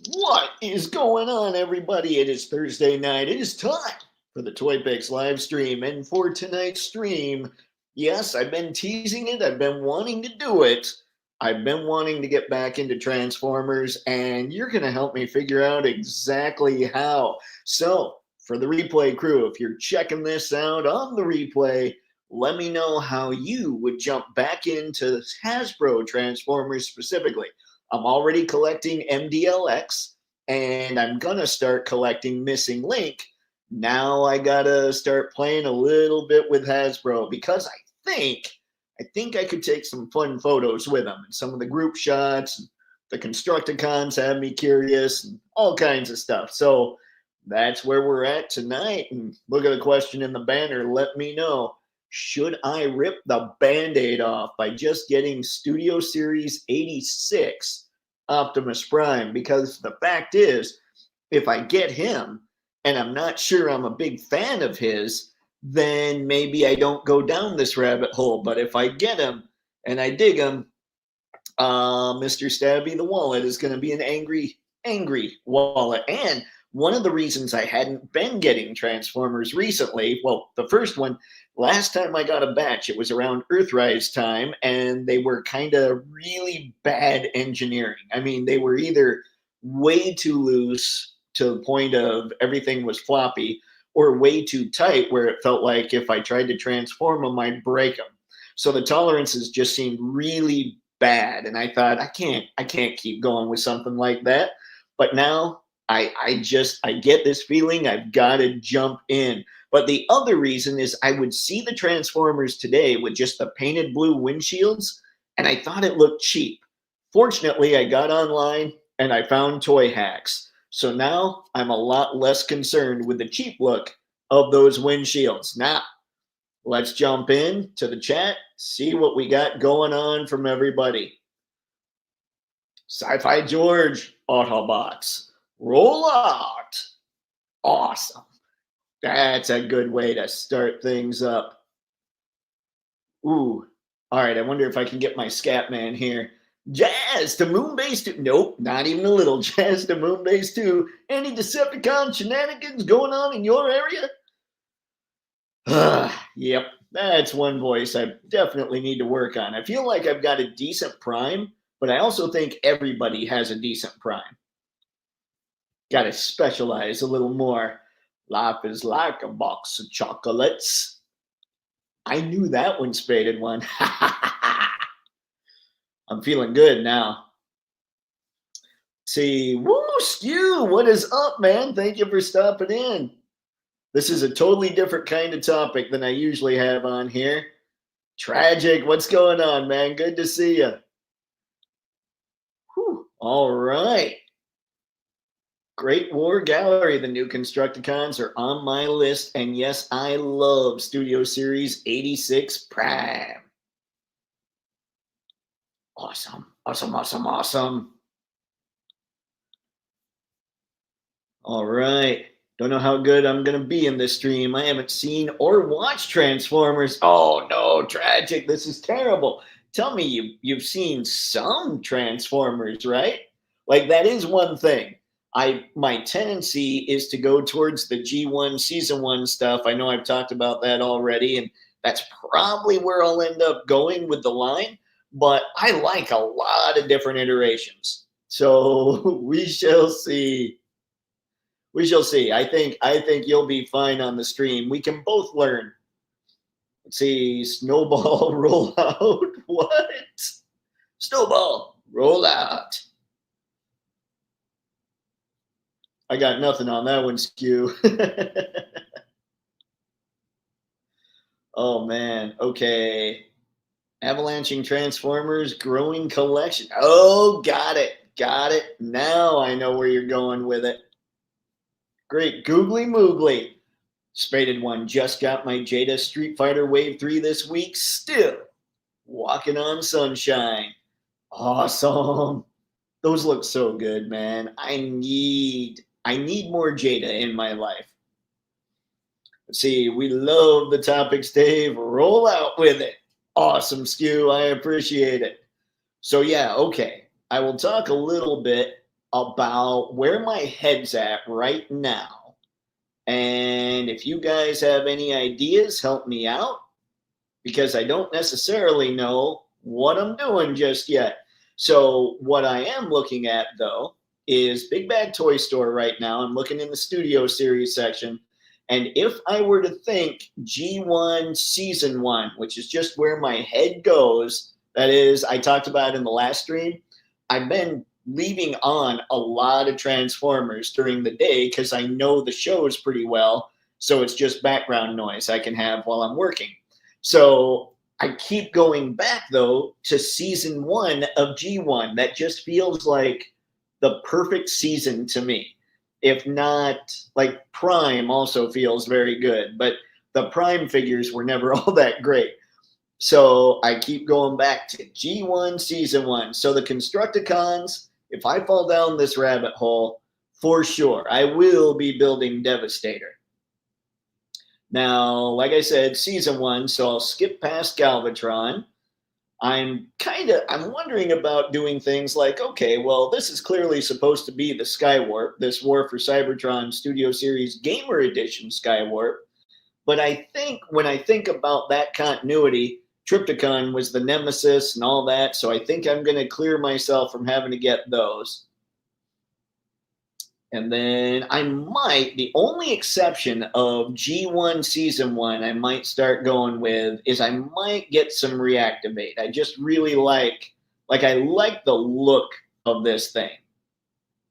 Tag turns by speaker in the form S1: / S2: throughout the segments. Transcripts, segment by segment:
S1: What is going on, everybody? It is Thursday night. It is time for the Toypixx live stream. And for tonight's stream, yes, I've been teasing it. I've been wanting to do it. I've been wanting to get back into Transformers, and you're going to help me figure out exactly how. So, for the replay crew, if you're checking this out on the replay, let me know how you would jump back into Hasbro Transformers specifically. I'm already collecting MDLX, and I'm gonna start collecting Missing Link. Now I gotta start playing a little bit with Hasbro because I think I could take some fun photos with them. And some of the group shots, the Constructicons have me curious, and all kinds of stuff. So that's where we're at tonight. And look at the question in the banner. Let me know. Should I rip the Band-Aid off by just getting Studio Series 86 Optimus Prime? Because the fact is, if I get him and I'm not sure I'm a big fan of his, then maybe I don't go down this rabbit hole. But if I get him and I dig him, Mr. Stabby the Wallet is going to be an angry wallet. And one of the reasons I hadn't been getting Transformers recently, well, the first one, last time I got a batch, it was around Earthrise time, and they were kind of really bad engineering. I mean, they were either way too loose to the point of everything was floppy, or way too tight where it felt like if I tried to transform them, I'd break them. So the tolerances just seemed really bad, and I thought I can't keep going with something like that. But now I get this feeling I've got to jump in. But the other reason is I would see the Transformers today with just the painted blue windshields, and I thought it looked cheap. Fortunately, I got online and I found Toy Hacks. So now I'm a lot less concerned with the cheap look of those windshields. Now, let's jump in to the chat, see what we got going on from everybody. Sci-Fi George, Autobots, roll out. Awesome. That's a good way to start things up. Ooh. All right, I wonder if I can get my Scat Man here. Jazz to Moonbase 2. Nope, not even a little. Jazz to Moonbase 2. Any Decepticon shenanigans going on in your area? Yep, that's one voice I definitely need to work on. I feel like I've got a decent prime, but I also think everybody has a decent prime. Got to specialize a little more. Life is like a box of chocolates. I knew that one, Spaded one. I'm feeling good now. See, woo, Skew, what is up, man? Thank you for stopping in. This is a totally different kind of topic than I usually have on here. Tragic, what's going on, man? Good to see you. Whew. All right. Great War Gallery, the new Constructicons are on my list. And yes, I love Studio Series 86 Prime. Awesome, awesome, awesome, awesome. All right. Don't know how good I'm going to be in this stream. I haven't seen or watched Transformers. Oh, no, tragic. This is terrible. Tell me you've seen some Transformers, right? Like, that is one thing. My tendency is to go towards the G1 Season 1 stuff. I know I've talked about that already, and that's probably where I'll end up going with the line. But I like a lot of different iterations. So we shall see. We shall see. I think you'll be fine on the stream. We can both learn. Let's see. Snowball roll out. What? Snowball roll out. I got nothing on that one, Skew. Oh man. Okay. Avalanching Transformers growing collection. Oh, got it. Got it. Now I know where you're going with it. Great. Googly Moogly. Spaded one. Just got my Jada Street Fighter Wave 3 this week. Still walking on sunshine. Awesome. Those look so good, man. I need more Jada in my life. Let's see. We love the topics, Dave. Roll out with it. Awesome, Skew. I appreciate it. So yeah, okay. I will talk a little bit about where my head's at right now. And if you guys have any ideas, help me out because I don't necessarily know what I'm doing just yet. So, what I am looking at though is Big Bad Toy Store right now. I'm looking in the Studio Series section. And if I were to think G1 Season 1, which is just where my head goes, that is, I talked about in the last stream, I've been leaving on a lot of Transformers during the day because I know the shows pretty well. So it's just background noise I can have while I'm working. So I keep going back though to season 1 of G1. That just feels like the perfect season to me. If not, like Prime also feels very good, but the Prime figures were never all that great. So I keep going back to G1 season 1. So the Constructicons, if I fall down this rabbit hole, for sure, I will be building Devastator. Now, like I said, season 1, so I'll skip past Galvatron. I'm wondering about doing things like, okay, well, this is clearly supposed to be the Skywarp, this War for Cybertron Studio Series Gamer Edition Skywarp. But I think when I think about that continuity, Trypticon was the nemesis and all that, so I think I'm going to clear myself from having to get those. And then I might, the only exception of G1 Season 1 I might start going with is I might get some Reactivate. I just really like I like the look of this thing.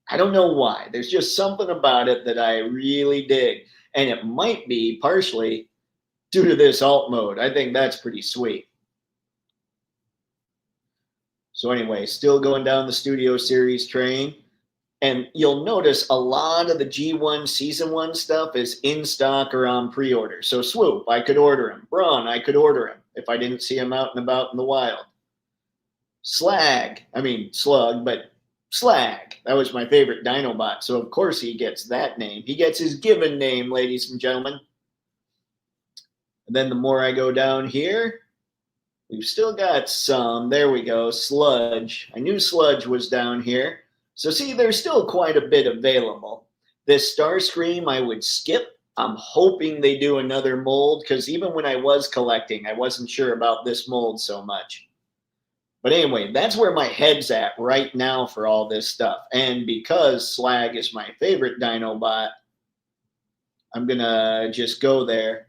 S1: I don't know why. There's just something about it that I really dig. And it might be partially due to this alt mode. I think that's pretty sweet. So anyway, still going down the Studio Series train. And you'll notice a lot of the G1 Season 1 stuff is in stock or on pre-order. So Swoop, I could order him. Brawn, I could order him if I didn't see him out and about in the wild. Slug, but Slag. That was my favorite Dinobot. So of course he gets that name. He gets his given name, ladies and gentlemen. And then the more I go down here, we've still got some. There we go. Sludge. I knew Sludge was down here. So see, there's still quite a bit available. This Starscream I would skip. I'm hoping they do another mold because even when I was collecting, I wasn't sure about this mold so much. But anyway, that's where my head's at right now for all this stuff. And because Slag is my favorite Dinobot, I'm going to just go there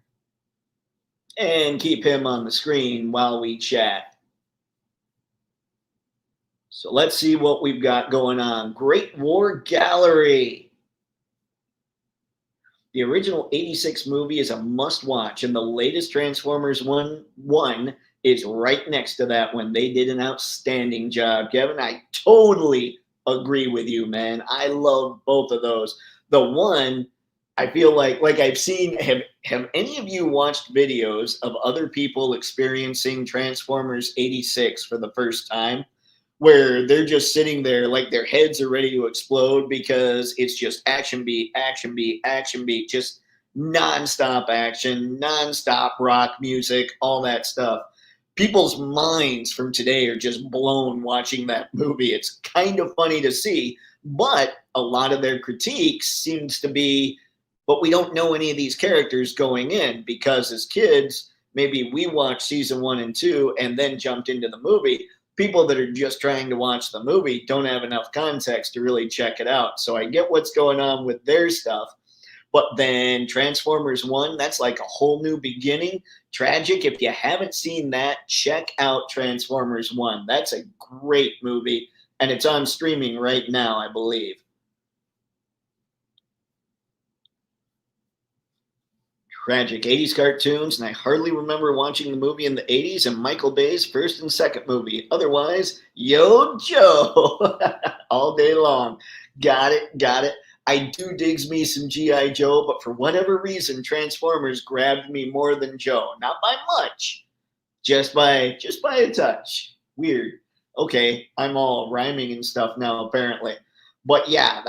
S1: and keep him on the screen while we chat. So let's see what we've got going on. Great War Gallery. The original 86 movie is a must-watch, and the latest Transformers 1 is right next to that one. They did an outstanding job, Kevin. I totally agree with you, man. I love both of those. The one, I feel like I've seen, have any of you watched videos of other people experiencing Transformers 86 for the first time? Where they're just sitting there like their heads are ready to explode because it's just action beat, action beat, action beat, just nonstop action, nonstop rock music, all that stuff. People's minds from today are just blown watching that movie. It's kind of funny to see, but a lot of their critiques seems to be, but we don't know any of these characters going in because as kids, maybe we watched season 1 and 2 and then jumped into the movie. People that are just trying to watch the movie don't have enough context to really check it out. So I get what's going on with their stuff. But then Transformers 1, that's like a whole new beginning. Tragic. If you haven't seen that, check out Transformers 1. That's a great movie. And it's on streaming right now, I believe. Tragic 80s cartoons, and I hardly remember watching the movie in the 80s and Michael Bay's first and second movie. Otherwise, Yo Joe all day long. Got it. I do digs me some G.I. Joe, but for whatever reason, Transformers grabbed me more than Joe. Not by much, just by a touch. Weird. Okay, I'm all rhyming and stuff now, apparently. But yeah,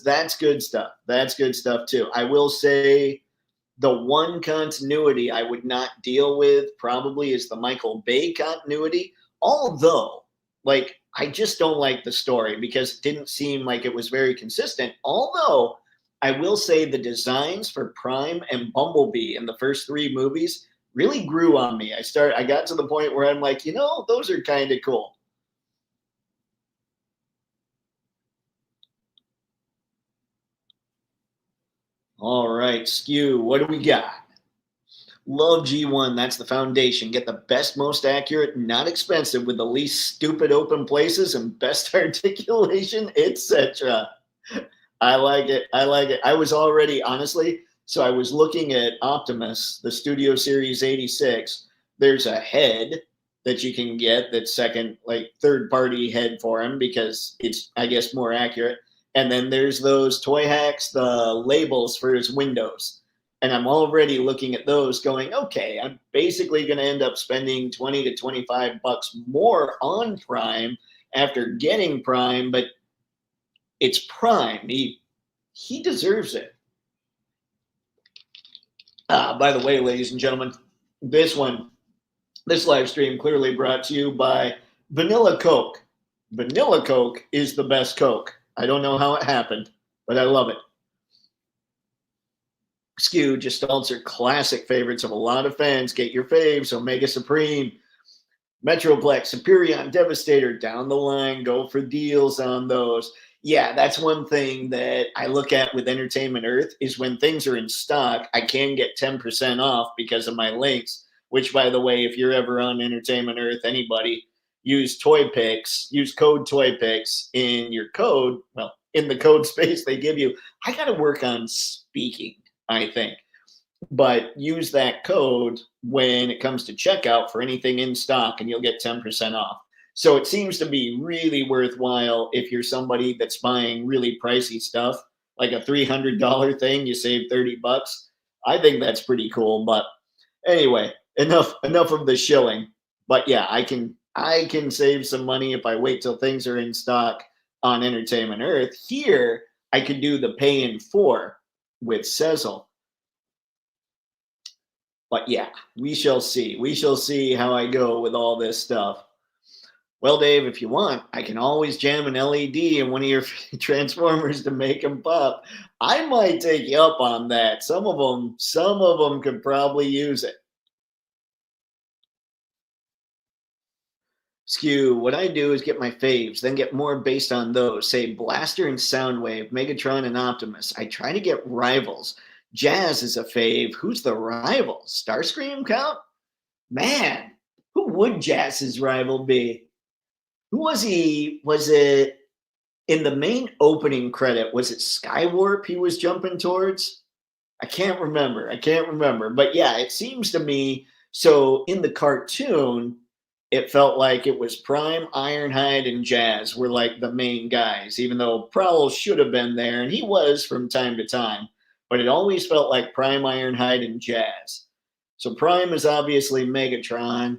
S1: that's good stuff. That's good stuff too. I will say, the one continuity I would not deal with probably is the Michael Bay continuity. Although, like, I just don't like the story because it didn't seem like it was very consistent. Although I will say the designs for Prime and Bumblebee in the first three movies really grew on me. I got to the point where I'm like, those are kind of cool. All right, Skew, what do we got? Love G1. That's the foundation. Get the best, most accurate, not expensive, with the least stupid open places and best articulation, etc. I like it. I like it. I was already, honestly, so I was looking at Optimus, the Studio Series 86. There's a head that you can get that's second, like third party head for him because it's, I guess, more accurate. And then there's those Toy Hacks, the labels for his windows. And I'm already looking at those going, okay, I'm basically going to end up spending 20 to 25 bucks more on Prime after getting Prime, but it's Prime. He deserves it. By the way, ladies and gentlemen, this live stream clearly brought to you by Vanilla Coke. Vanilla Coke is the best Coke. I don't know how it happened, but I love it. Skew just also classic favorites of a lot of fans. Get your faves: Omega Supreme, Metroplex, Superion, Devastator, down the line. Go for deals on those. Yeah, that's one thing that I look at with Entertainment Earth is when things are in stock, I can get 10% off because of my links, which, by the way, if you're ever on Entertainment Earth, anybody, use Toypixx, use code Toypixx in your code. Well, in the code space they give you. I got to work on speaking, I think. But use that code when it comes to checkout for anything in stock and you'll get 10% off. So it seems to be really worthwhile if you're somebody that's buying really pricey stuff, like a $300 thing, you save 30 bucks. I think that's pretty cool. But anyway, enough of the shilling. But yeah, I can save some money if I wait till things are in stock on Entertainment Earth. Here, I could do the pay in 4 with Sezzle. But yeah, we shall see. We shall see how I go with all this stuff. Well, Dave, if you want, I can always jam an LED in one of your Transformers to make them pop. I might take you up on that. Some of them could probably use it. Skew, what I do is get my faves, then get more based on those. Say Blaster and Soundwave, Megatron and Optimus. I try to get rivals. Jazz is a fave. Who's the rival? Starscream count? Man, who would Jazz's rival be? Who was he? Was it in the main opening credit? Was it Skywarp he was jumping towards? I can't remember. But yeah, it seems to me. So in the cartoon, it felt like it was Prime, Ironhide, and Jazz were like the main guys, even though Prowl should have been there, and he was from time to time. But it always felt like Prime, Ironhide, and Jazz. So Prime is obviously Megatron.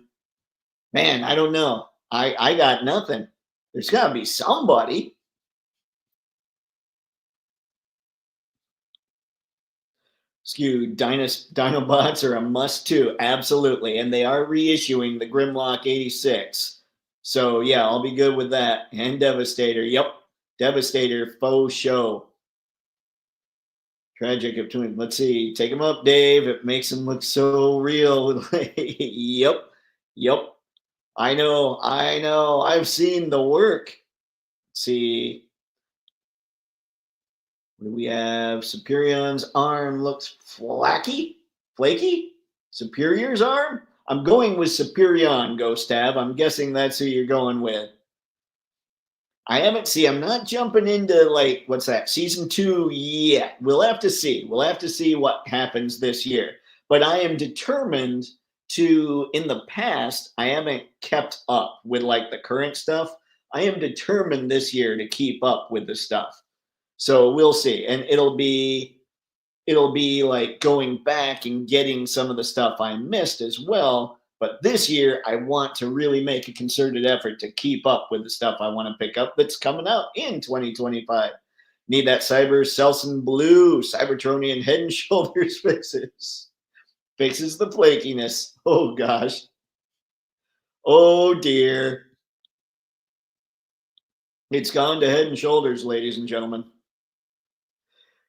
S1: Man, I don't know. I got nothing. There's got to be somebody. Skew, Dinobots are a must too. Absolutely. And they are reissuing the Grimlock 86. So yeah, I'll be good with that. And Devastator. Yep. Devastator faux show. Tragic of twin. Let's see. Take him up, Dave. It makes him look so real. Yep. I know. I've seen the work. Let's see. What do we have? Superion's arm looks flaky. Superior's arm? I'm going with Superion, Ghost Tab. I'm guessing that's who you're going with. I'm not jumping into like, what's that, season 2 yet. We'll have to see. We'll have to see what happens this year. But I am determined to, in the past, I haven't kept up with like the current stuff. I am determined this year to keep up with the stuff. So we'll see. And it'll be like going back and getting some of the stuff I missed as well. But this year, I want to really make a concerted effort to keep up with the stuff I want to pick up that's coming out in 2025. Need that Cyber Selson Blue, Cybertronian Head and Shoulders fixes. Fixes the flakiness. Oh, gosh. Oh, dear. It's gone to Head and Shoulders, ladies and gentlemen.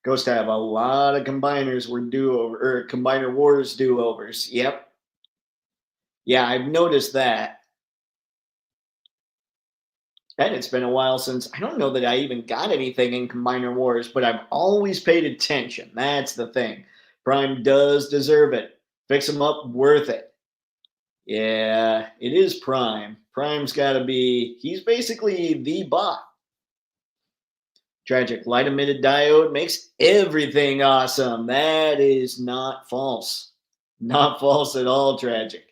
S1: Ghost have a lot of combiners were do-over or combiner wars do-overs. Yep. Yeah, I've noticed that. And it's been a while since I don't know that I even got anything in Combiner Wars, but I've always paid attention. That's the thing. Prime does deserve it. Fix him up, worth it. Yeah, it is Prime. Prime's got to be, he's basically the bot. Tragic. Light emitted diode makes everything awesome. That is not false. Not false at all, Tragic.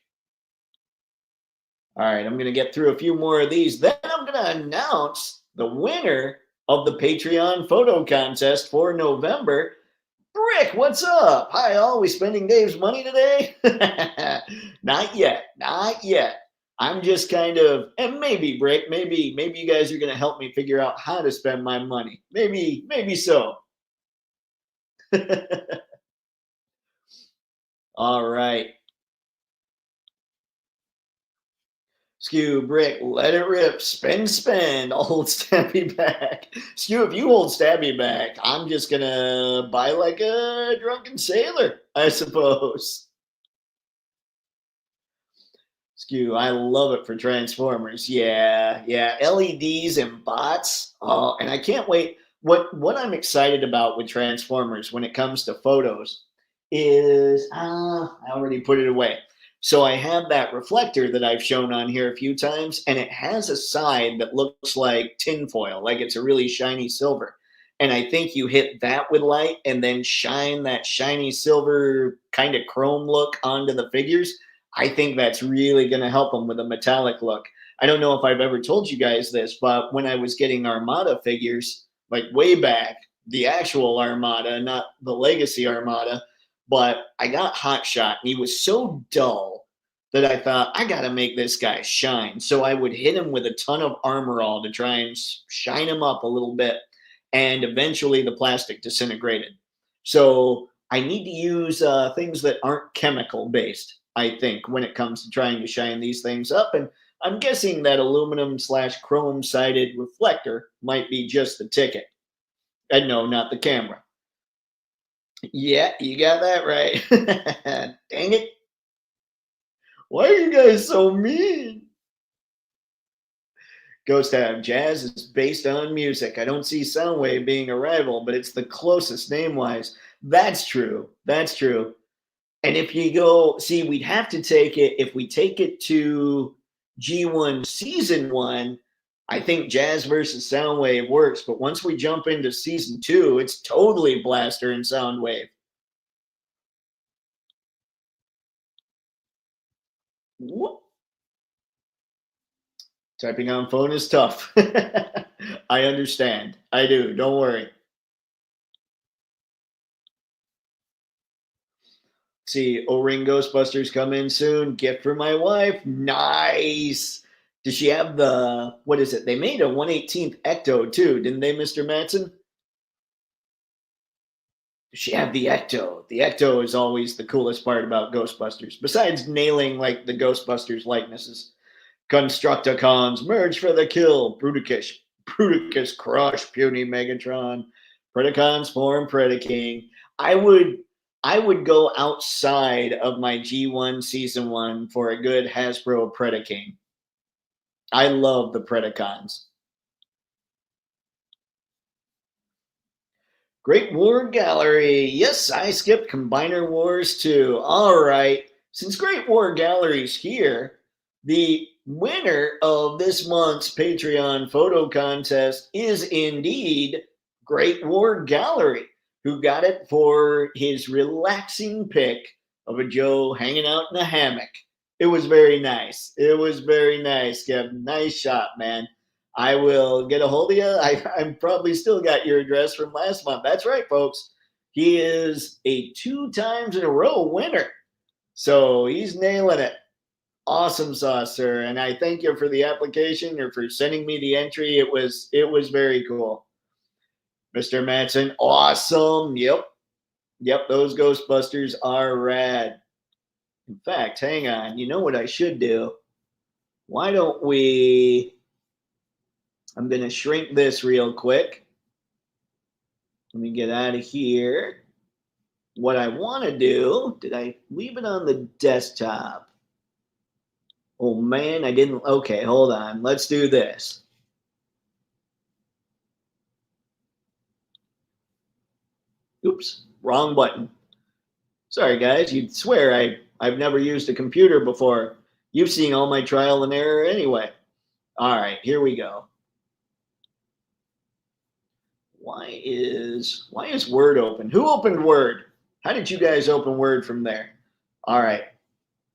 S1: All right, I'm going to get through a few more of these. Then I'm going to announce the winner of the Patreon photo contest for November. Brick, what's up? Hi, all. We spending Dave's money today? Not yet. Not yet. I'm just kind of, and maybe, Brick, maybe you guys are going to help me figure out how to spend my money. Maybe so. All right. Skew, Brick, let it rip, spend, I'll hold Stabby back. Skew, if you hold Stabby back, I'm just gonna buy like a drunken sailor, I suppose. Skew, I love it for Transformers. Yeah, LEDs and bots. Oh, and I can't wait. What I'm excited about with Transformers when it comes to photos is I already put it away. So I have that reflector that I've shown on here a few times, and it has a side that looks like tinfoil, like it's a really shiny silver. And I think you hit that with light and then shine that shiny silver kind of chrome look onto the figures. I think that's really going to help them with a metallic look. I don't know if I've ever told you guys this, but when I was getting Armada figures, like way back, the actual Armada, not the Legacy Armada, but I got Hotshot, and he was so dull that I thought, I got to make this guy shine. So I would hit him with a ton of Armor All to try and shine him up a little bit. And eventually the plastic disintegrated. So I need to use things that aren't chemical based, I think, when it comes to trying to shine these things up. And I'm guessing that aluminum/chrome sided reflector might be just the ticket. And no, not the camera. Yeah, you got that right. Dang it. Why are you guys so mean? Ghost Have Jazz is based on music. I don't see Soundwave being a rival, but it's the closest name wise. That's true. That's true. And if you go, see, we'd have to take it, if we take it to G1 Season 1, I think Jazz versus Soundwave works. But once we jump into Season 2, it's totally Blaster and Soundwave. What? Typing on phone is tough. I understand. I do. Don't worry. See, O-Ring Ghostbusters come in soon. Gift for my wife. Nice. Does she have the, what is it? They made a 1/18th Ecto too, didn't they, Mr. Matson? Does she have the Ecto? The Ecto is always the coolest part about Ghostbusters, besides nailing like the Ghostbusters likenesses. Constructicons merge for the kill. Bruticus crush. Puny Megatron. Predacons form Predaking. I would go outside of my G1 Season 1 for a good Hasbro Predaking. I love the Predacons. Great War Gallery. Yes, I skipped Combiner Wars too. All right. Since Great War Gallery's here, the winner of this month's Patreon photo contest is indeed Great War Gallery, who got it for his relaxing pic of a Joe hanging out in a hammock. It was very nice. It was very nice, Kevin. Nice shot, man. I will get a hold of you. I'm probably still got your address from last month. That's right, folks. He is a 2 times in a row winner. So he's nailing it. Awesome sauce, sir. And I thank you for the application or for sending me the entry. It was very cool. Mr. Matson, awesome. Yep. Those Ghostbusters are rad. In fact, hang on. You know what I should do? Why don't we I'm going to shrink this real quick. Let me get out of here. What I want to do, did I leave it on the desktop? Oh man, I didn't. Okay, hold on. Let's do this. Oops, wrong button. Sorry guys, you'd swear I've never used a computer before. You've seen all my trial and error anyway. All right, here we go. Why is Word open? Who opened Word? How did you guys open Word from there? All right,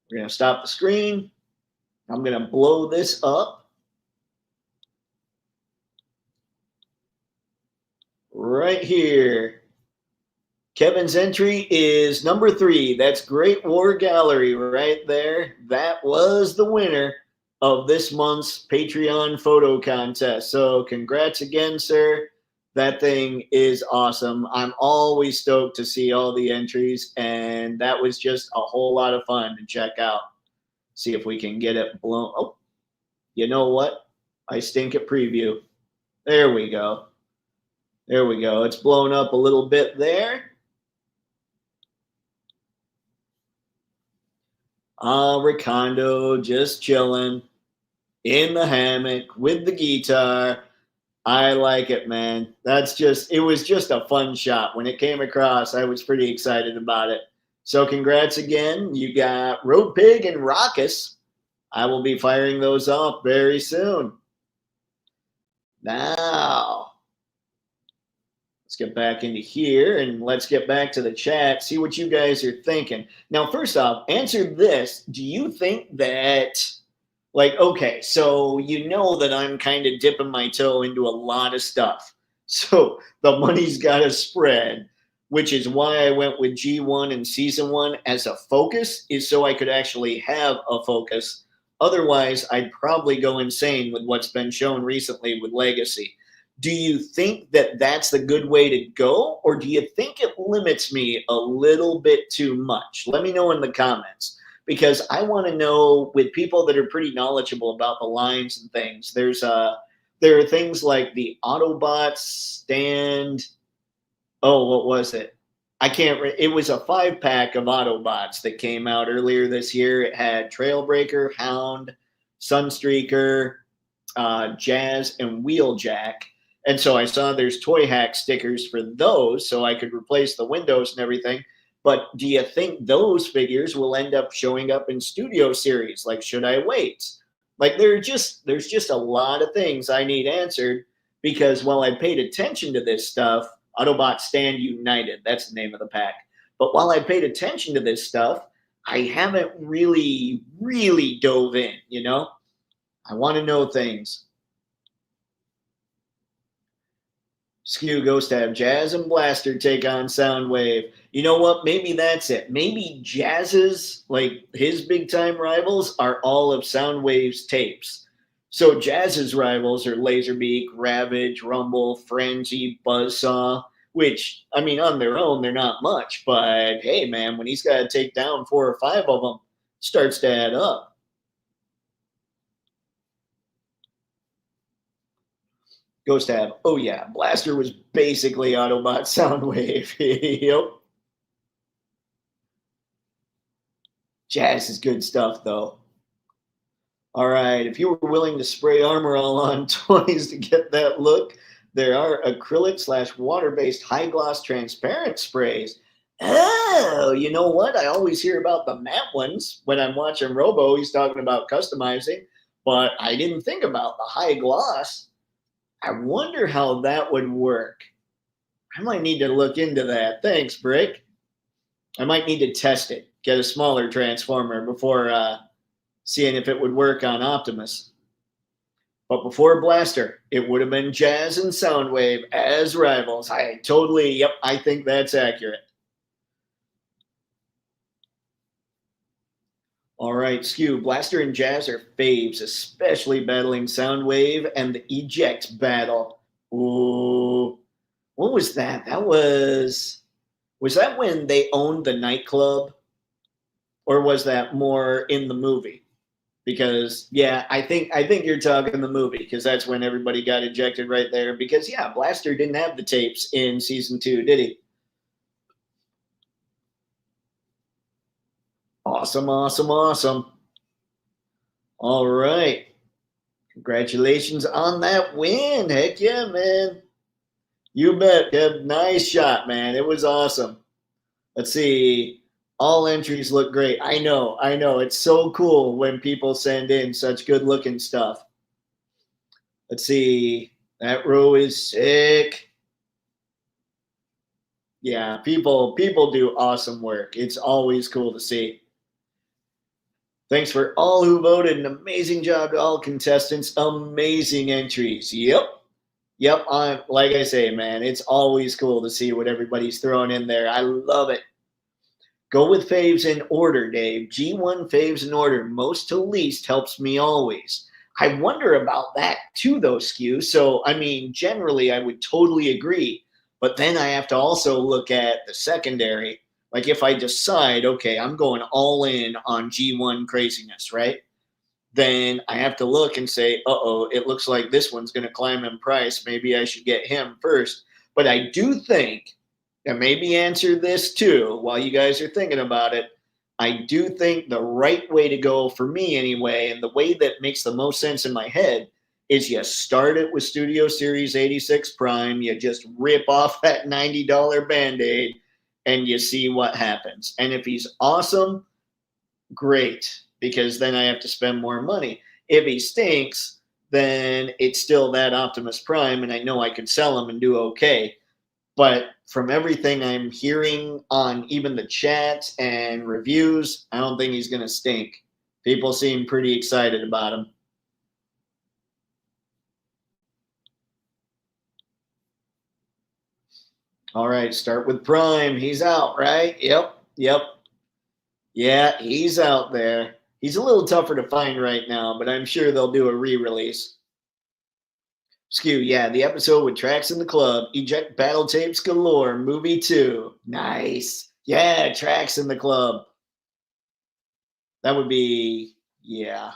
S1: we're gonna stop the screen. I'm gonna blow this up right here. Kevin's entry is number 3. That's Great War Gallery right there. That was the winner of this month's Patreon photo contest. So congrats again, sir. That thing is awesome. I'm always stoked to see all the entries, and that was just a whole lot of fun to check out. See if we can get it blown. Oh, you know what? I stink at preview. There we go. There we go. It's blown up a little bit there. Ricondo just chilling in the hammock with the guitar. I like it, man. It was just a fun shot. When it came across, I was pretty excited about it. So congrats again. You got Road Pig and Raucous. I will be firing those off very soon. Now, let's get back into here and let's get back to the chat. See what you guys are thinking. Now, first off, answer this. Do you think that, okay, so you know that I'm kind of dipping my toe into a lot of stuff. So the money's got to spread, which is why I went with G1 and Season 1 as a focus, is so I could actually have a focus. Otherwise, I'd probably go insane with what's been shown recently with Legacy. Do you think that that's the good way to go, or do you think it limits me a little bit too much? Let me know in the comments, because I want to know, with people that are pretty knowledgeable about the lines and things. There are things like the Autobot stand. Oh, what was it? It was a 5-pack of Autobots that came out earlier this year. It had Trailbreaker, Hound, Sunstreaker, Jazz, and Wheeljack. And so I saw there's Toy Hack stickers for those, so I could replace the windows and everything. But do you think those figures will end up showing up in Studio Series? Like, should I wait? Like, there's just a lot of things I need answered, because while I paid attention to this stuff, Autobot Stand United, that's the name of the pack. But while I paid attention to this stuff, I haven't really dove in, you know? I want to know things. Skew Ghost have Jazz and Blaster take on Soundwave. You know what? Maybe that's it. Maybe Jazz's, his big time rivals, are all of Soundwave's tapes. So Jazz's rivals are Laserbeak, Ravage, Rumble, Frenzy, Buzzsaw, which, I mean, on their own, they're not much. But hey, man, when he's got to take down 4 or 5 of them, it starts to add up. Ghost Tab. Oh, yeah. Blaster was basically Autobot Soundwave. Yep. Jazz is good stuff, though. All right. If you were willing to spray armor all on toys to get that look, there are acrylic / water-based high gloss transparent sprays. Oh, you know what? I always hear about the matte ones when I'm watching Robo. He's talking about customizing, but I didn't think about the high gloss. I wonder how that would work. I might need to look into that. Thanks, Brick. I might need to test it, get a smaller transformer before seeing if it would work on Optimus. But before Blaster, it would have been Jazz and Soundwave as rivals. I think that's accurate. All right, Skew. Blaster and Jazz are faves, especially battling Soundwave and the Eject battle. Ooh. What was that? Was that when they owned the nightclub? Or was that more in the movie? Because yeah, I think you're talking the movie because that's when everybody got ejected right there. Because yeah, Blaster didn't have the tapes in season 2, did he? Awesome, awesome, awesome. All right. Congratulations on that win. Heck yeah, man. You bet, Kev. Nice shot, man. It was awesome. Let's see. All entries look great. I know, I know. It's so cool when people send in such good looking stuff. Let's see. That row is sick. Yeah, people do awesome work. It's always cool to see. Thanks for all who voted. An amazing job to all contestants. Amazing entries. Yep. Yep. I'm like I say, man, it's always cool to see what everybody's throwing in there. I love it. Go with faves in order, Dave. G1 faves in order. Most to least helps me always. I wonder about that too, though, Skew. So, I mean, generally, I would totally agree. But then I have to also look at the secondary. Like, if I decide, okay, I'm going all in on G1 craziness, right? Then I have to look and say, uh-oh, it looks like this one's going to climb in price. Maybe I should get him first. But I do think, and maybe answer this too while you guys are thinking about it, I do think the right way to go for me anyway, and the way that makes the most sense in my head, is you start it with Studio Series 86 Prime. You just rip off that $90 Band-Aid and you see what happens. And if he's awesome, great, because then I have to spend more money. If he stinks, then it's still that Optimus Prime, and I know I could sell him and do okay. But from everything I'm hearing on even the chat and reviews, I don't think he's going to stink. People seem pretty excited about him. All right, start with Prime. He's out, right? Yep, yep. Yeah, he's out there. He's a little tougher to find right now, but I'm sure they'll do a re-release. Skew, yeah, the episode with Tracks in the Club, Eject Battle Tapes Galore, Movie 2. Nice. Yeah, Tracks in the Club. That would be, yeah.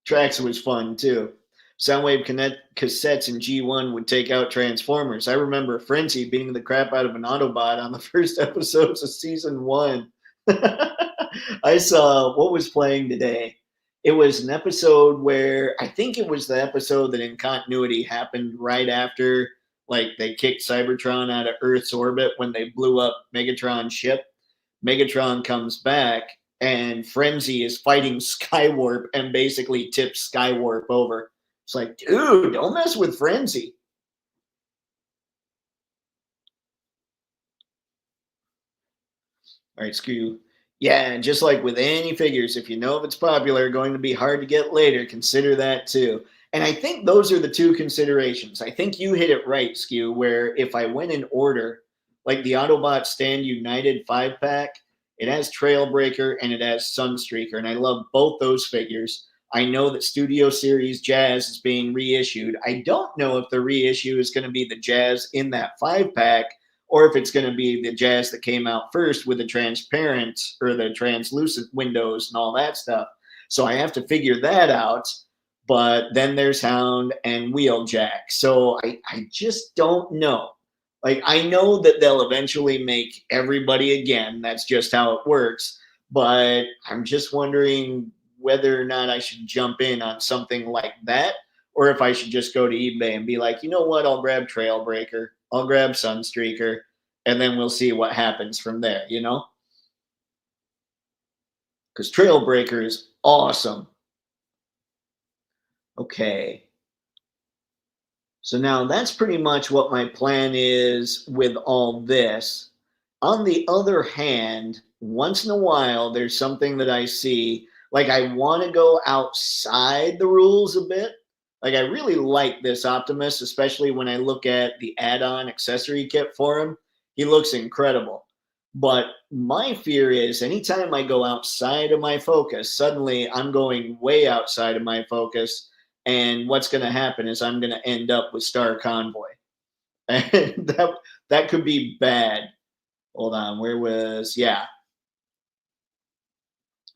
S1: Tracks was fun too. Soundwave cassettes in G1 would take out Transformers. I remember Frenzy beating the crap out of an Autobot on the first episodes of season 1. I saw what was playing today. It was an episode where I think it was the episode that in continuity happened right after, like, they kicked Cybertron out of Earth's orbit when they blew up Megatron's ship. Megatron comes back and Frenzy is fighting Skywarp and basically tips Skywarp over. It's like, dude, don't mess with Frenzy. All right, Screw. Yeah, and just like with any figures, if you know if it's popular, going to be hard to get later, consider that too. And I think those are the two considerations. I think you hit it right, Skew, where if I went in order, like the Autobot Stand United 5-pack, it has Trailbreaker and it has Sunstreaker, and I love both those figures. I know that Studio Series Jazz is being reissued. I don't know if the reissue is going to be the Jazz in that 5-pack or if it's going to be the Jazz that came out first with the transparent or the translucent windows and all that stuff. So I have to figure that out. But then there's Hound and Wheeljack. So I just don't know. Like, I know that they'll eventually make everybody again. That's just how it works. But I'm just wondering whether or not I should jump in on something like that, or if I should just go to eBay and be like, you know what, I'll grab Trailbreaker, I'll grab Sunstreaker, and then we'll see what happens from there, you know? Because Trailbreaker is awesome. Okay. So now that's pretty much what my plan is with all this. On the other hand, once in a while, there's something that I see, like I want to go outside the rules a bit. Like I really like this Optimus, especially when I look at the add-on accessory kit for him. He looks incredible. But my fear is anytime I go outside of my focus, suddenly I'm going way outside of my focus. And what's going to happen is I'm going to end up with Star Convoy. And that could be bad. Hold on, where was, yeah.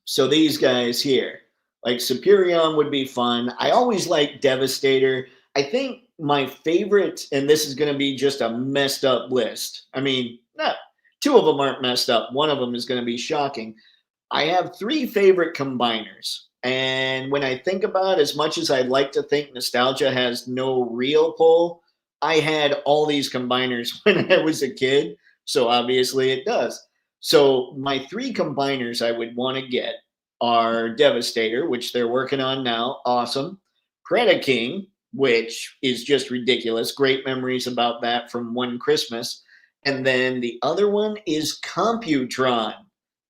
S1: So these guys here, like Superion would be fun. I always like Devastator. I think my favorite, and this is going to be just a messed up list. I mean, not two of them aren't messed up. One of them is going to be shocking. I have three favorite combiners. And when I think about, as much as I'd like to think nostalgia has no real pull, I had all these combiners when I was a kid. So obviously it does. So my three combiners I would want to get are Devastator, which they're working on now. Awesome. Predaking, which is just ridiculous. Great memories about that from one Christmas. And then the other one is Computron.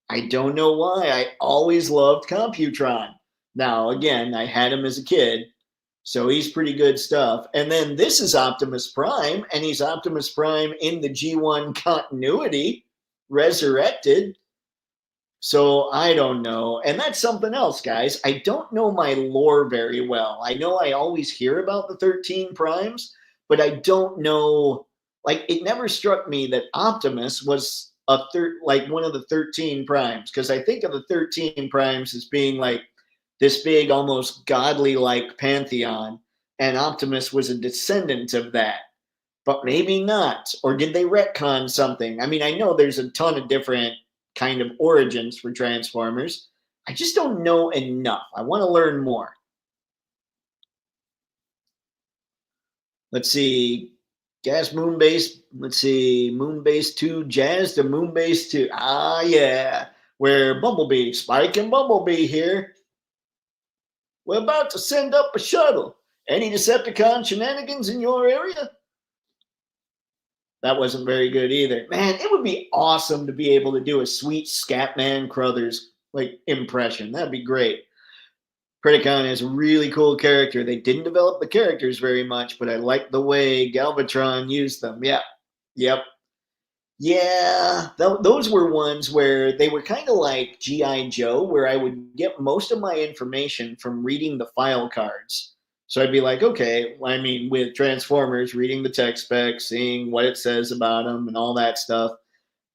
S1: I don't know why. I always loved Computron. Now, again, I had him as a kid, so he's pretty good stuff. And then this is Optimus Prime, and he's Optimus Prime in the G1 continuity, resurrected. So I don't know. And that's something else, guys. I don't know my lore very well. I know I always hear about the 13 primes, but I don't know. Like, it never struck me that Optimus was like one of the 13 primes, because I think of the 13 primes as being like this big, almost godly like pantheon, and Optimus was a descendant of that. But maybe not. Or did they retcon something? I mean, I know there's a ton of different kind of origins for Transformers. I just don't know enough. I want to learn more. Let's see. Gas Moonbase. Let's see. Moonbase 2. Jazz to Moonbase 2. Ah, yeah. Where Bumblebee, Spike and Bumblebee here. We're about to send up a shuttle. Any Decepticon shenanigans in your area? That wasn't very good either. Man, it would be awesome to be able to do a sweet Scatman Crothers like impression. That'd be great. Predacon is a really cool character. They didn't develop the characters very much, but I like the way Galvatron used them. Yeah. Yep. Yeah, those were ones where they were kind of like G.I. Joe, where I would get most of my information from reading the file cards. So I'd be like, okay, I mean, with Transformers, reading the tech specs, seeing what it says about them and all that stuff.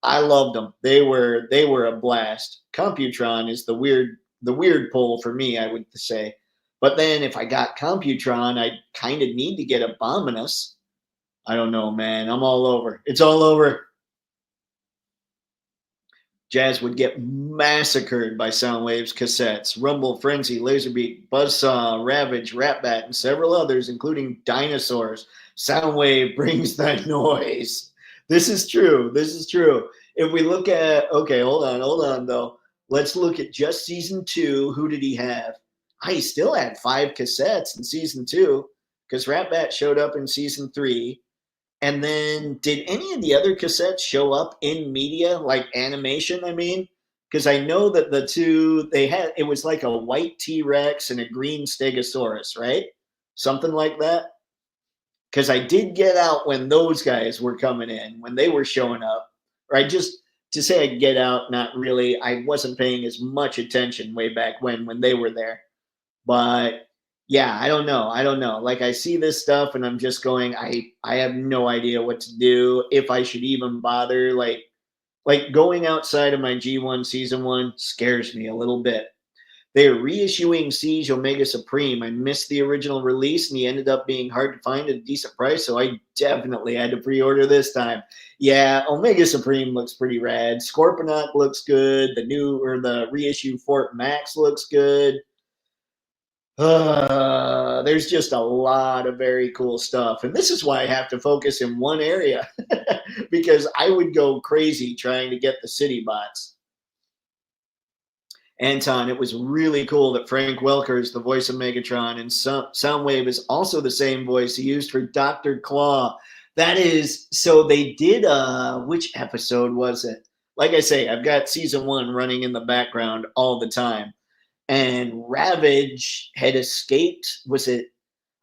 S1: I loved them. They were a blast. Computron is the weird pull for me, I would say. But then if I got Computron, I kind of need to get Abominus. I don't know, man. I'm all over. It's all over. Jazz would get massacred by Soundwave's cassettes. Rumble, Frenzy, Laserbeak, Buzzsaw, Ravage, Ratbat, and several others, including Dinosaurs. Soundwave brings the noise. This is true. This is true. If we look at, okay, hold on, though. Let's look at just season 2. Who did he have? He still had 5 cassettes in season 2, because Ratbat showed up in season 3. And then did any of the other cassettes show up in media, like animation, I mean? Because I know that the two, it was like a white T-Rex and a green Stegosaurus, right? Something like that. Because I did get out when those guys were coming in, when they were showing up. Or to say I get out, not really. I wasn't paying as much attention way back when they were there. But yeah, I don't know. Like, I see this stuff and I'm just going, I have no idea what to do, if I should even bother. Like going outside of my G1 season 1 scares me a little bit. They are reissuing Siege Omega Supreme. I missed the original release and he ended up being hard to find at a decent price, so I definitely had to pre-order this time. Yeah, Omega Supreme looks pretty rad. Scorponok looks good. The reissue Fort Max looks good. There's just a lot of very cool stuff. And this is why I have to focus in one area because I would go crazy trying to get the city bots. Anton, it was really cool that Frank Welker is the voice of Megatron, and Soundwave is also the same voice he used for Dr. Claw. That is, so they did, which episode was it? Like I say, I've got season 1 running in the background all the time. And Ravage had escaped. Was it?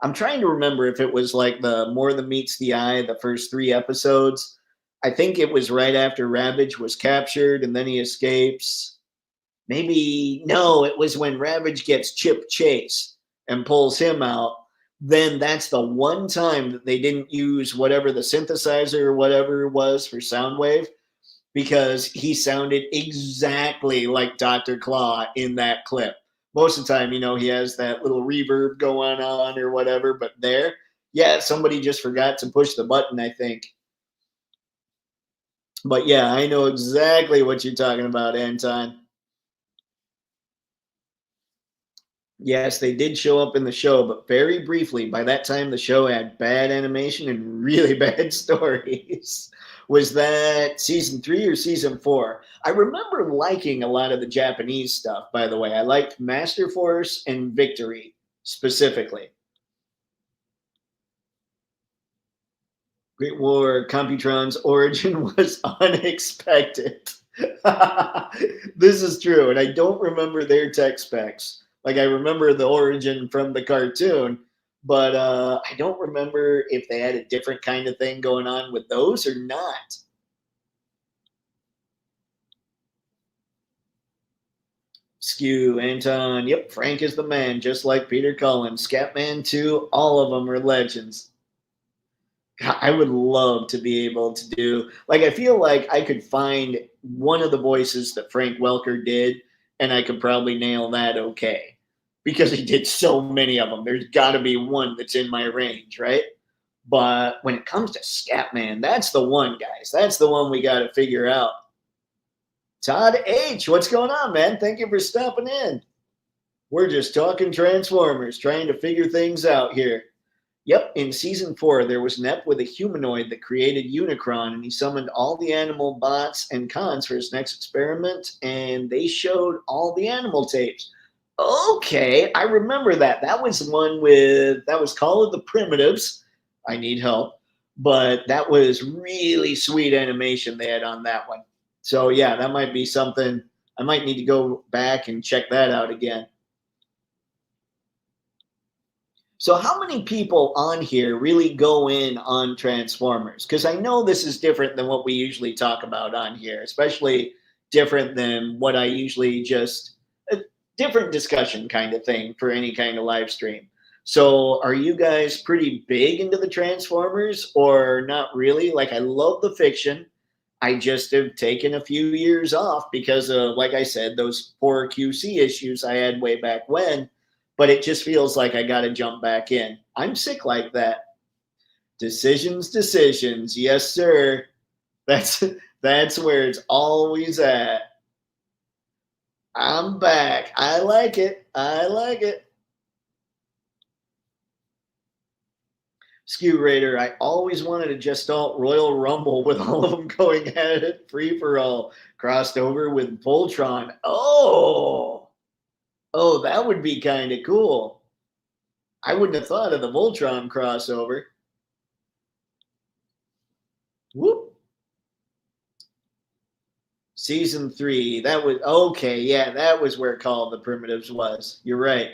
S1: I'm trying to remember if it was like the More Than Meets the Eye, the first 3 episodes. I think it was right after Ravage was captured and then he escapes. Maybe, no, it was when Ravage gets Chip Chase and pulls him out. Then that's the one time that they didn't use whatever the synthesizer or whatever it was for Soundwave. because he sounded exactly like Dr. Claw in that clip. Most of the time, he has that little reverb going on or whatever, but there, yeah, somebody just forgot to push the button, I think. But yeah, I know exactly what you're talking about, Anton. Yes, they did show up in the show, but very briefly. By that time, the show had bad animation and really bad stories. Was that season 3 or season 4? I remember liking a lot of the Japanese stuff, by the way. I liked Master Force and Victory specifically. Great War Computron's origin was unexpected. This is true, and I don't remember their tech specs. Like I remember the origin from the cartoon, but I don't remember if they had a different kind of thing going on with those or not. Skew, Anton, yep, Frank is the man, just like Peter Cullen. Scatman 2, all of them are legends. I would love to be able to do, like, I feel like I could find one of the voices that Frank Welker did, and I could probably nail that okay. Because he did so many of them. There's got to be one that's in my range, right? But when it comes to Scatman, that's the one, guys. That's the one we got to figure out. Todd H., what's going on, man? Thank you for stopping in. We're just talking Transformers, trying to figure things out here. Yep, in season 4, there was an ep with a humanoid that created Unicron, and he summoned all the animal bots and cons for his next experiment, and they showed all the animal tapes. Okay, I remember that. That was one that was called The Primitives. I need help. But that was really sweet animation they had on that one. So, yeah, that might be something. I might need to go back and check that out again. So, how many people on here really go in on Transformers? Because I know this is different than what we usually talk about on here, especially different than what I usually just a different discussion kind of thing for any kind of live stream. So, are you guys pretty big into the Transformers or not really? Like, I love the fiction. I just have taken a few years off because of, like I said, those poor QC issues I had way back when. But it just feels like I got to jump back in. I'm sick like that. Decisions, decisions. Yes, sir. That's where it's always at. I'm back. I like it. I like it. Skew Raider, I always wanted a Gestalt Royal Rumble with all of them going at it free for all, crossed over with Voltron. Oh, that would be kind of cool. I wouldn't have thought of the Voltron crossover. Whoop. Season 3. That was okay. Yeah, that was where Call of the Primitives was. You're right.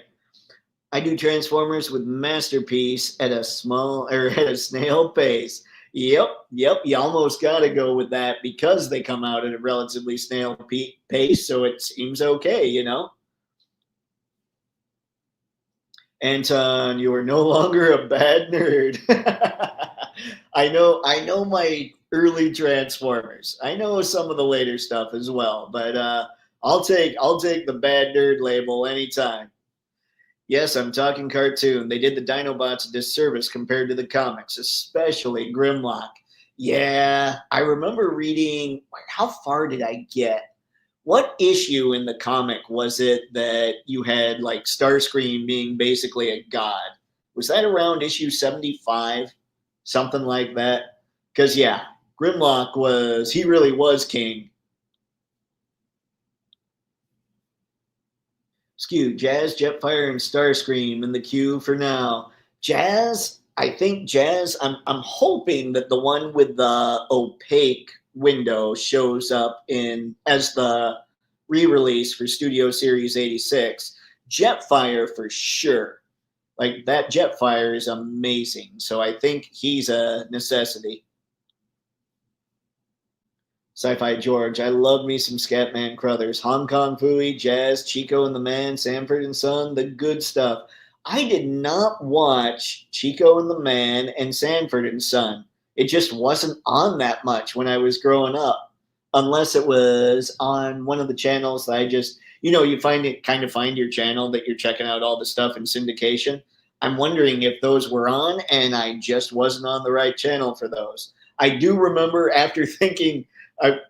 S1: I do Transformers with Masterpiece at a small or at a snail pace. Yep. You almost got to go with that because they come out at a relatively snail pace, so it seems okay. Anton, you are no longer a bad nerd. I know my early Transformers. I know some of the later stuff as well, but I'll take the bad nerd label anytime. Yes, I'm talking cartoon. They did the Dinobots a disservice compared to the comics, especially Grimlock. Yeah, I remember reading. How far did I get? What issue in the comic was it that you had like Starscream being basically a god? Was that around issue 75? Something like that? Because, yeah, Grimlock he really was king. Skew, Jazz, Jetfire, and Starscream in the queue for now. Jazz, I think Jazz, I'm hoping that the one with the opaque window shows up in as the re-release for Studio Series 86. Jetfire for sure. Like that Jetfire is amazing. So I think he's a necessity. Sci-Fi George, I love me some Scatman Crothers. Hong Kong Phooey, Jazz, Chico and the Man, Sanford and Son, the good stuff. I did not watch Chico and the Man and Sanford and Son. It just wasn't on that much when I was growing up. unless it was on one of the channels that I just, you find your channel that you're checking out all the stuff in syndication. I'm wondering if those were on and I just wasn't on the right channel for those. I do remember after thinking,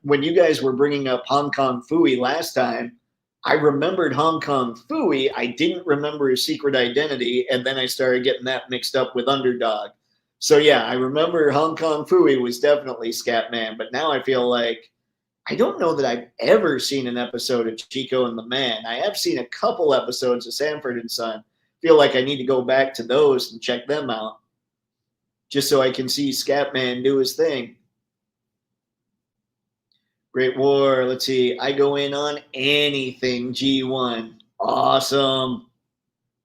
S1: when you guys were bringing up Hong Kong Phooey last time, I remembered Hong Kong Phooey. I didn't remember his secret identity, and then I started getting that mixed up with Underdog. So yeah, I remember Hong Kong Phooey was definitely Scatman, but now I feel like I don't know that I've ever seen an episode of Chico and the Man. I have seen a couple episodes of Sanford and Son. Feel like I need to go back to those and check them out just so I can see Scatman do his thing. Great War. Let's see. I go in on anything G1. Awesome.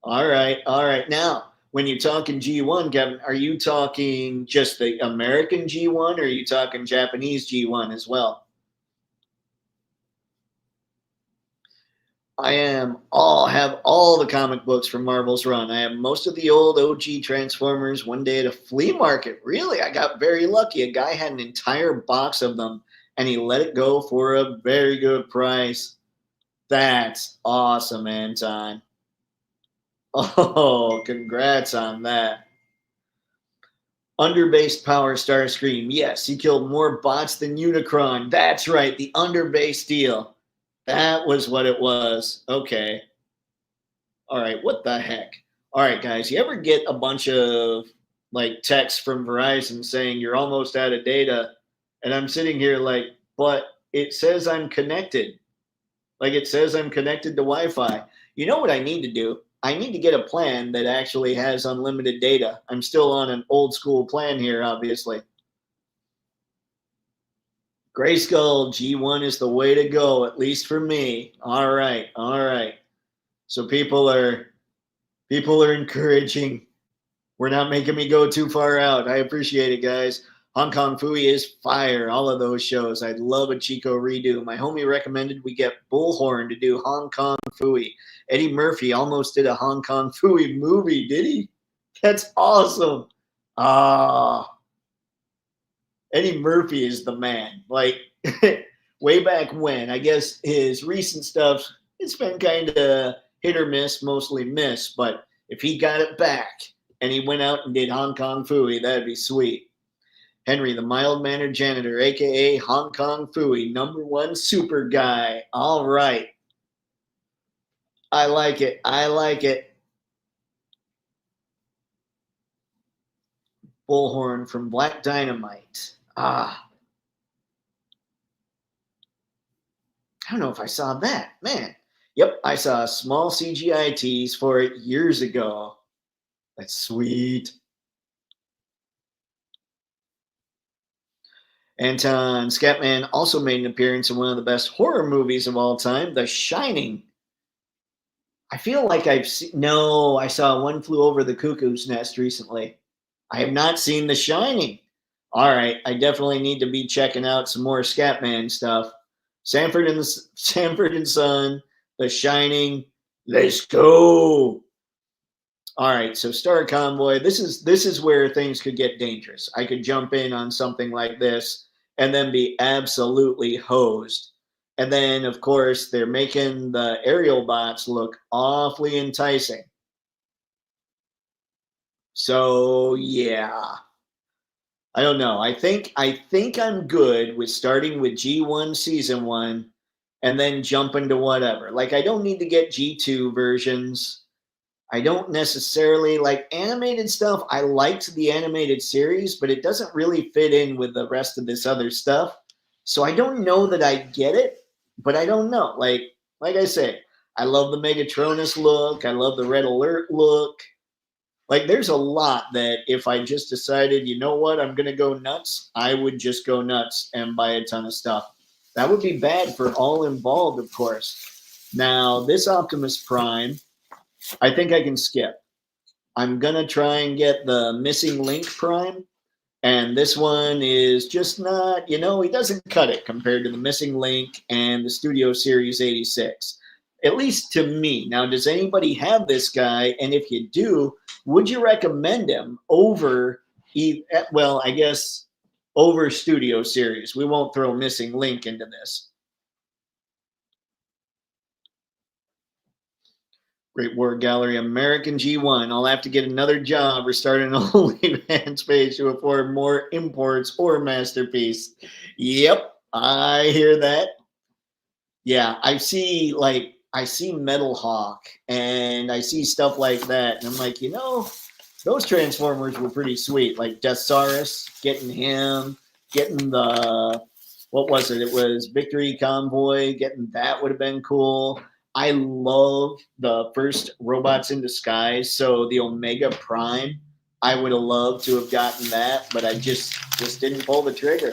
S1: All right. All right. Now, when you're talking G1, Kevin, are you talking just the American G1 or are you talking Japanese G1 as well? I have all the comic books from Marvel's run. I have most of the old OG Transformers one day at a flea market. Really, I got very lucky. A guy had an entire box of them and he let it go for a very good price. That's awesome, Anton. Oh, congrats on that. Underbased Power Starscream. Yes, he killed more bots than Unicron. That's right, the underbased deal. That was what it was. Okay. All right, what the heck? All right, guys, you ever get a bunch of like texts from Verizon saying you're almost out of data? And I'm sitting here like, but it says I'm connected. Like it says I'm connected to Wi-Fi. You know what I need to do? I need to get a plan that actually has unlimited data. I'm still on an old school plan here, obviously. Grayskull G1 is the way to go, at least for me. All right, all right. So people are encouraging. We're not making me go too far out. I appreciate it, guys. Hong Kong Phooey is fire. All of those shows. I'd love a Chico redo. My homie recommended we get Bullhorn to do Hong Kong Phooey. Eddie Murphy almost did a Hong Kong Phooey movie, did he? That's awesome. Eddie Murphy is the man. Like way back when, I guess his recent stuff, it's been kind of hit or miss, mostly miss. But if he got it back and he went out and did Hong Kong Phooey, that'd be sweet. Henry, the mild-mannered janitor, a.k.a. Hong Kong Phooey, #1 super guy. All right. I like it. I like it. Bullhorn from Black Dynamite. I don't know if I saw that. Man. Yep, I saw small CGI tease for it years ago. That's sweet. Anton Scatman also made an appearance in one of the best horror movies of all time, The Shining. I feel like I've seen... No, I saw One Flew Over the Cuckoo's Nest recently. I have not seen The Shining. All right, I definitely need to be checking out some more Scatman stuff. Sanford and Son, The Shining. Let's go. All right, so Star Convoy. This is where things could get dangerous. I could jump in on something like this and then be absolutely hosed. And then, of course, they're making the aerial bots look awfully enticing. So, yeah. I don't know. I think I'm good with starting with G1 Season 1 and then jumping to whatever. Like, I don't need to get G2 versions. I don't necessarily like animated stuff. I liked the animated series, but it doesn't really fit in with the rest of this other stuff. So I don't know that I get it, but I don't know. Like I say, I love the Megatronus look. I love the Red Alert look. Like there's a lot that if I just decided, you know what, I'm going to go nuts, I would just go nuts and buy a ton of stuff. That would be bad for all involved, of course. Now, this Optimus Prime, I think I can skip. I'm going to try and get the Missing Link Prime. And this one is just not, he doesn't cut it compared to the Missing Link and the Studio Series 86. At least to me. Now, does anybody have this guy? And if you do, would you recommend him over, well, I guess over Studio Series. We won't throw Missing Link into this. Great War Gallery, American G1. I'll have to get another job or start an OnlyFans page to afford more imports or Masterpiece. Yep, I hear that. Yeah, I see Metal Hawk and I see stuff like that, and I'm like, those Transformers were pretty sweet. Like Deathsaurus, getting him, getting the what was it? It was Victory Convoy. Getting that would have been cool. I love the first Robots in Disguise, so the Omega Prime. I would have loved to have gotten that, but I just didn't pull the trigger.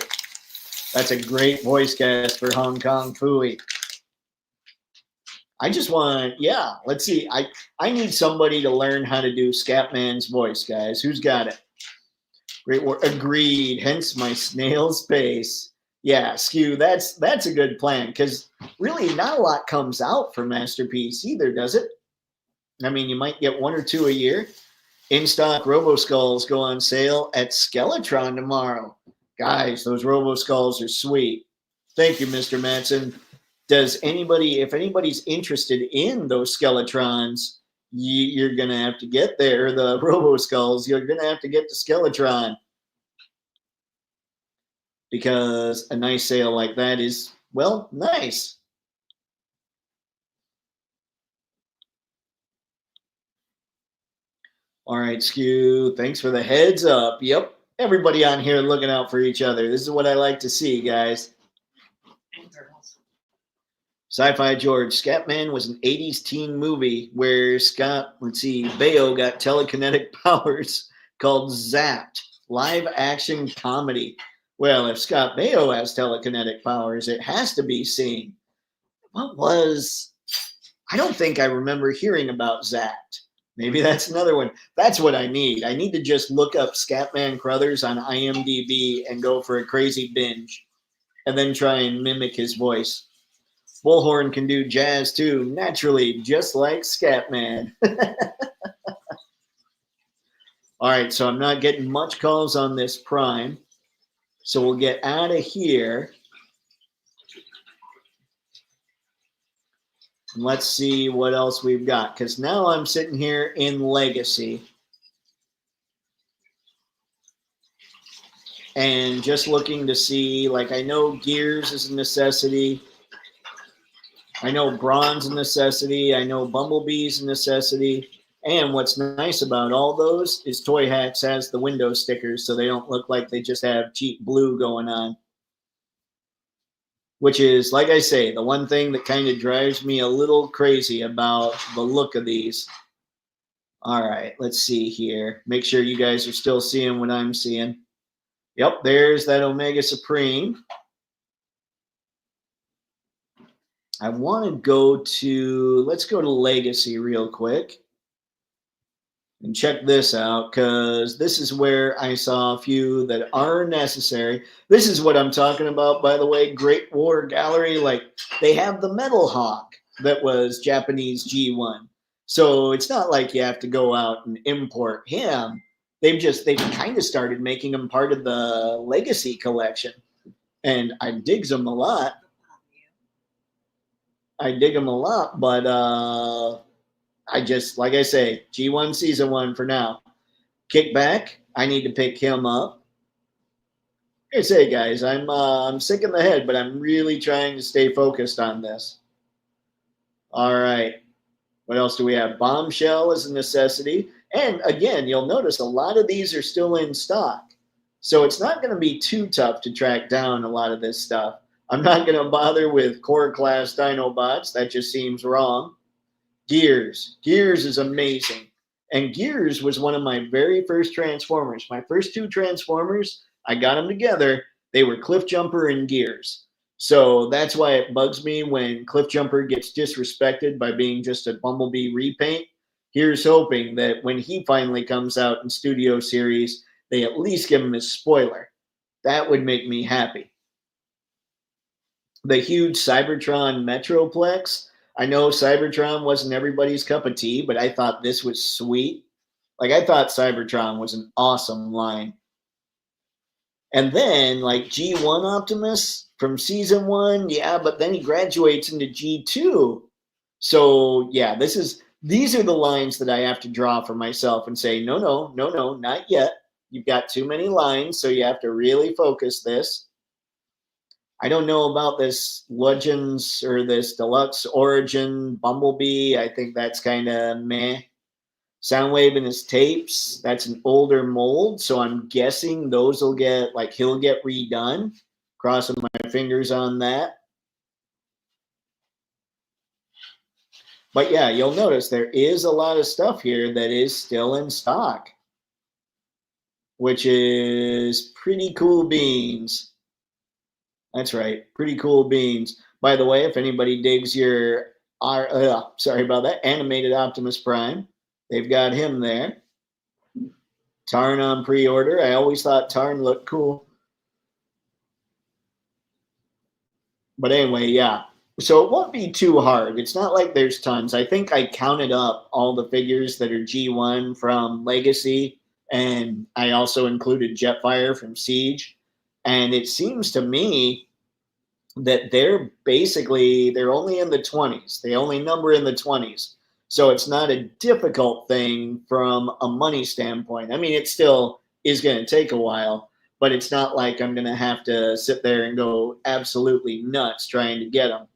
S1: That's a great voice cast for Hong Kong Phooey. I just want, let's see. I need somebody to learn how to do Scatman's voice, guys. Who's got it? Great War. Agreed. Hence my snail's pace. Yeah, Skew, that's a good plan, because really not a lot comes out for Masterpiece either, does it? I mean, you might get one or two a year. In-stock Robo-Skulls go on sale at Skeletron tomorrow. Guys, those Robo-Skulls are sweet. Thank you, Mr. Matson. If anybody's interested in those Skeletrons, you're going to have to get there. The Robo-Skulls, you're going to have to get to Skeletron. Because a nice sale like that is, well, nice. All right, Skew, thanks for the heads up. Yep, everybody on here looking out for each other. This is what I like to see, guys. Sci-Fi George, Scatman was an 80s teen movie where Baio got telekinetic powers called Zapped, live action comedy. Well, if Scott Baio has telekinetic powers, it has to be seen. I don't think I remember hearing about Zapped. Maybe that's another one. That's what I need. I need to just look up Scatman Crothers on IMDb and go for a crazy binge and then try and mimic his voice. Bullhorn can do jazz too, naturally, just like Scatman. All right, so I'm not getting much calls on this Prime. So we'll get out of here. And let's see what else we've got. Because now I'm sitting here in Legacy. And just looking to see, I know Gears is a necessity. I know Brawn's a necessity. I know Bumblebee's a necessity. And what's nice about all those is Toy Hacks has the window stickers, so they don't look like they just have cheap blue going on. Which is, like I say, the one thing that kind of drives me a little crazy about the look of these. All right, let's see here. Make sure you guys are still seeing what I'm seeing. Yep, there's that Omega Supreme. I want to let's go to Legacy real quick. And check this out, because this is where I saw a few that are necessary. This is what I'm talking about, by the way. Great War Gallery, they have the Metal Hawk that was Japanese G1. So it's not like you have to go out and import him. They've kind of started making him part of the Legacy collection. And I digs them a lot. But like I say, G1 Season 1 for now. Kickback, I need to pick him up. Like I say, guys, I'm sick in the head, but I'm really trying to stay focused on this. All right. What else do we have? Bombshell is a necessity. And again, you'll notice a lot of these are still in stock. So it's not going to be too tough to track down a lot of this stuff. I'm not going to bother with core class Dinobots. That just seems wrong. Gears is amazing. And Gears was one of my very first Transformers. My first two Transformers, I got them together. They were Cliffjumper and Gears. So that's why it bugs me when Cliffjumper gets disrespected by being just a Bumblebee repaint. Here's hoping that when he finally comes out in Studio Series, they at least give him his spoiler. That would make me happy. The huge Cybertron Metroplex. I know Cybertron wasn't everybody's cup of tea, but I thought this was sweet. I thought Cybertron was an awesome line.
S2: And then like G1 Optimus from season 1, yeah, but then he graduates into G2. So yeah, these are the lines that I have to draw for myself and say, no, no, no, no, not yet. You've got too many lines, so you have to really focus this. I don't know about this Legends or this Deluxe Origin Bumblebee. I think that's kind of meh. Soundwave and his tapes, that's an older mold, so I'm guessing those will get, like, he'll get redone. Crossing my fingers on that. But yeah, you'll notice there is a lot of stuff here that is still in stock, which is pretty cool beans. That's right, pretty cool beans. By the way, if anybody digs your, sorry about that, animated Optimus Prime, they've got him there. Tarn on pre-order. I always thought Tarn looked cool. But anyway, yeah. So it won't be too hard. It's not like there's tons. I think I counted up all the figures that are G1 from Legacy, and I also included Jetfire from Siege. And it seems to me that they're only in the 20s. They only number in the 20s. So it's not a difficult thing from a money standpoint. I mean, it still is going to take a while, but it's not like I'm going to have to sit there and go absolutely nuts trying to get them,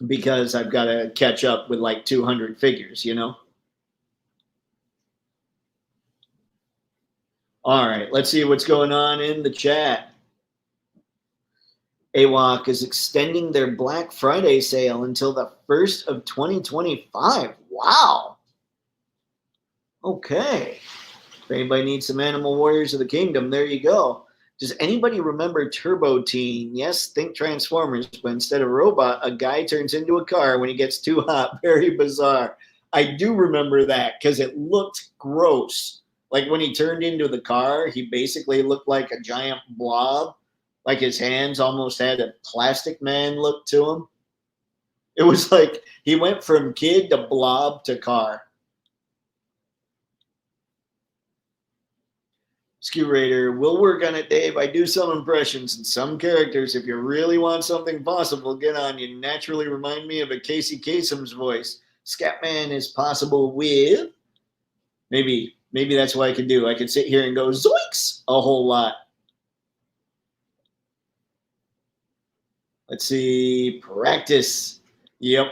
S2: because I've got to catch up with like 200 figures, you know? All right, let's see what's going on in the chat. AWOC is extending their Black Friday sale until the 1st of 2025. Wow. Okay. If anybody needs some Animal Warriors of the Kingdom, there you go. Does anybody remember Turbo Teen? Yes, think Transformers, but instead of robot, a guy turns into a car when he gets too hot. Very bizarre. I do remember that because it looked gross. Like when he turned into the car, he basically looked like a giant blob. Like his hands almost had a Plastic Man look to him. It was like he went from kid to blob to car. Skew Raider, we'll work on it, Dave. I do some impressions and some characters. If you really want something possible, get on. You naturally remind me of a Casey Kasem's voice. Scatman is possible with. Maybe that's what I could do. I could sit here and go zoinks a whole lot. Let's see. Practice. Yep.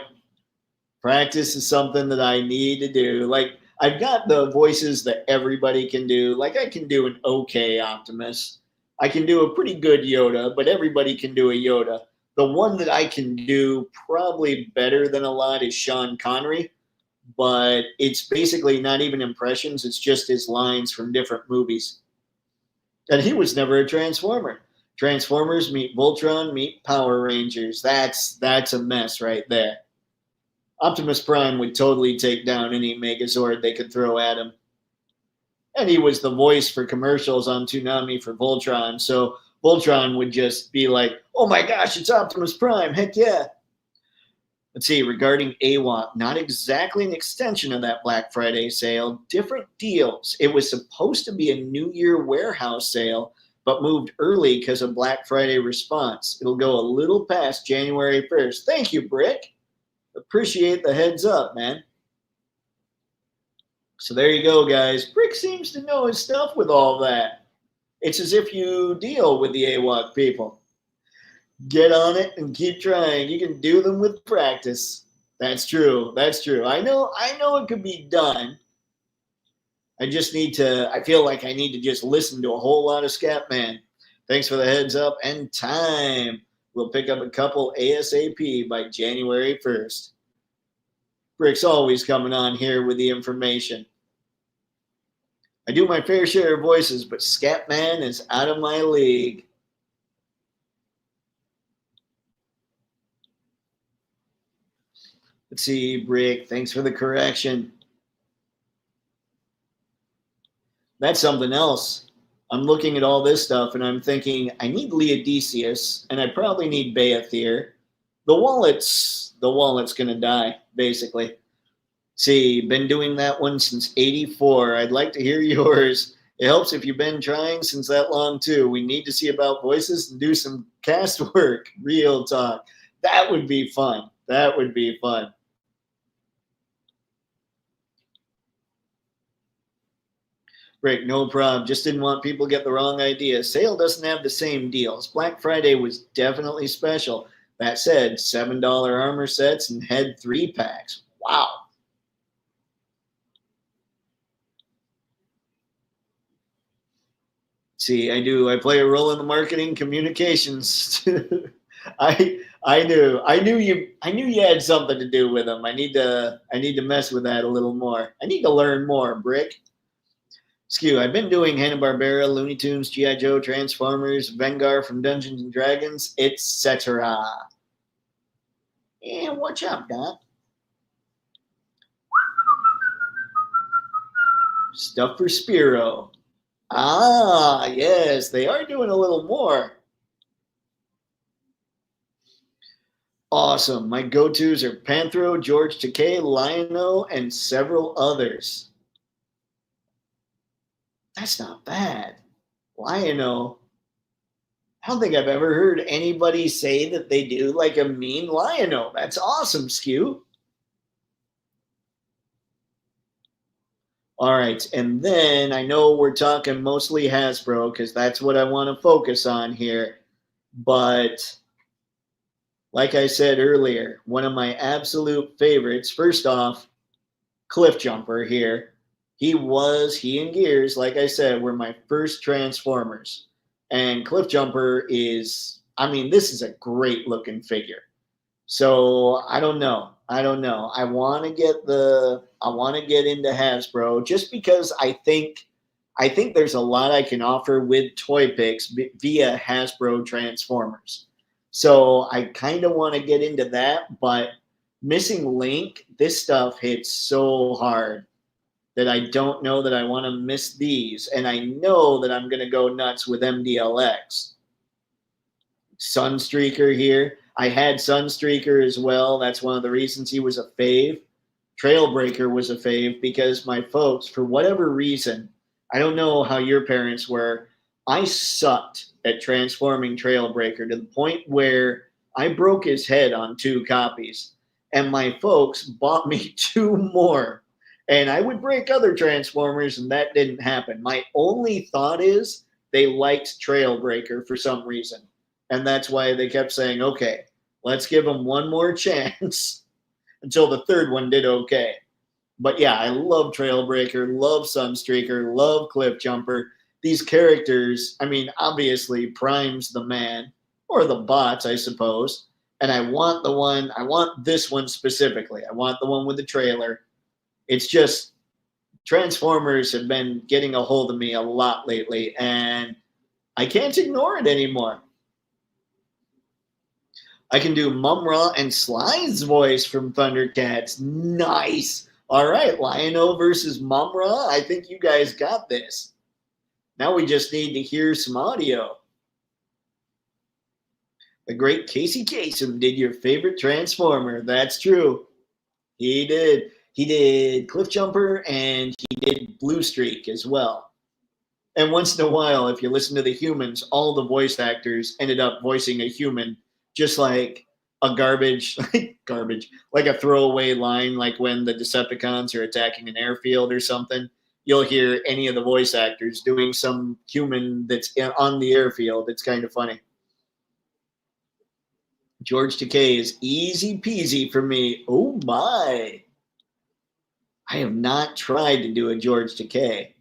S2: Practice is something that I need to do. Like, I've got the voices that everybody can do. Like, I can do an okay Optimus. I can do a pretty good Yoda, but everybody can do a Yoda. The one that I can do probably better than a lot is Sean Connery, but it's basically not even impressions. It's just his lines from different movies. And he was never a Transformer. Transformers meet Voltron meet Power Rangers. That's a mess right there. Optimus Prime would totally take down any Megazord they could throw at him. And he was the voice for commercials on Toonami for Voltron, so Voltron would just be like, oh my gosh, it's Optimus Prime, heck yeah. Let's see, regarding AWOP, not exactly an extension of that Black Friday sale, different deals. It was supposed to be a New Year warehouse sale, but moved early because of Black Friday response. It'll go a little past January 1st. Thank you, Brick. Appreciate the heads up, man. So there you go, guys. Brick seems to know his stuff with all that. It's as if you deal with the AWOC people. Get on it and keep trying. You can do them with practice. That's true. That's true. I know it could be done. I feel like I need to just listen to a whole lot of Scatman. Thanks for the heads up and time. We'll pick up a couple ASAP by January 1st. Brick's always coming on here with the information. I do my fair share of voices, but Scatman is out of my league. Let's see, Brick. Thanks for the correction. That's something else. I'm looking at all this stuff and I'm thinking, I need Leodesius and I probably need Beathir. The wallet's going to die, basically. See, been doing that one since '84. I'd like to hear yours.
S1: It helps if you've been trying since that long too. We need to see about voices and do some cast work. Real talk. That would be fun. That would be fun. Rick, no problem. Just didn't want people to get the wrong idea. Sale doesn't have the same deals. Black Friday was definitely special. That said, $7 armor sets and head 3-packs. Wow. See, I do. I play a role in the marketing communications. I knew you had something to do with them. I need to mess with that a little more. I need to learn more, Brick. Skew, I've been doing Hanna-Barbera, Looney Tunes, G.I. Joe, Transformers, Vengar from Dungeons and Dragons, etc. And what's up, Doc? Stuff for Spiro. Ah, yes, they are doing a little more. Awesome. My go-tos are Panthro, George Takei, Lion-O, and several others. That's not bad. Lion-O. I don't think I've ever heard anybody say that they do like a mean Lion-O. That's awesome, Skew. All right, and then I know we're talking mostly Hasbro because that's what I want to focus on here. But like I said earlier, one of my absolute favorites, first off, Cliff Jumper here. He and Gears, like I said, were my first Transformers. And Cliff Jumper is, I mean, this is a great looking figure. So I don't know. I want to get into Hasbro just because I think there's a lot I can offer with Toypixx via Hasbro Transformers. So I kind of want to get into that, but Missing Link, this stuff hits so hard that I don't know that I want to miss these, and I know that I'm going to go nuts with MDLX. Sunstreaker here. I had Sunstreaker as well. That's one of the reasons he was a fave. Trailbreaker was a fave because my folks, for whatever reason, I don't know how your parents were, I sucked at transforming Trailbreaker to the point where I broke his head on 2 copies. And my folks bought me 2 more. And I would break other Transformers, and that didn't happen. My only thought is they liked Trailbreaker for some reason. And that's why they kept saying, okay, let's give them one more chance until the 3rd one did okay. But yeah, I love Trailbreaker, love Sunstreaker, love Cliff Jumper. These characters, I mean, obviously Prime's the man, or the bots, I suppose. And I want this one specifically. I want the one with the trailer. It's just Transformers have been getting a hold of me a lot lately, and I can't ignore it anymore. I can do Mum-Ra and Sly's voice from Thundercats. Nice. All right, Lion-O versus Mum-Ra. I think you guys got this. Now we just need to hear some audio. The great Casey Kasem did your favorite Transformer. That's true. He did. He did Cliff Jumper and he did Blue Streak as well. And once in a while, if you listen to the humans, all the voice actors ended up voicing a human, just like a garbage, like a throwaway line, like when the Decepticons are attacking an airfield or something. You'll hear any of the voice actors doing some human that's on the airfield. It's kind of funny. George Takei is easy peasy for me. Oh my. I have not tried to do a George Takei.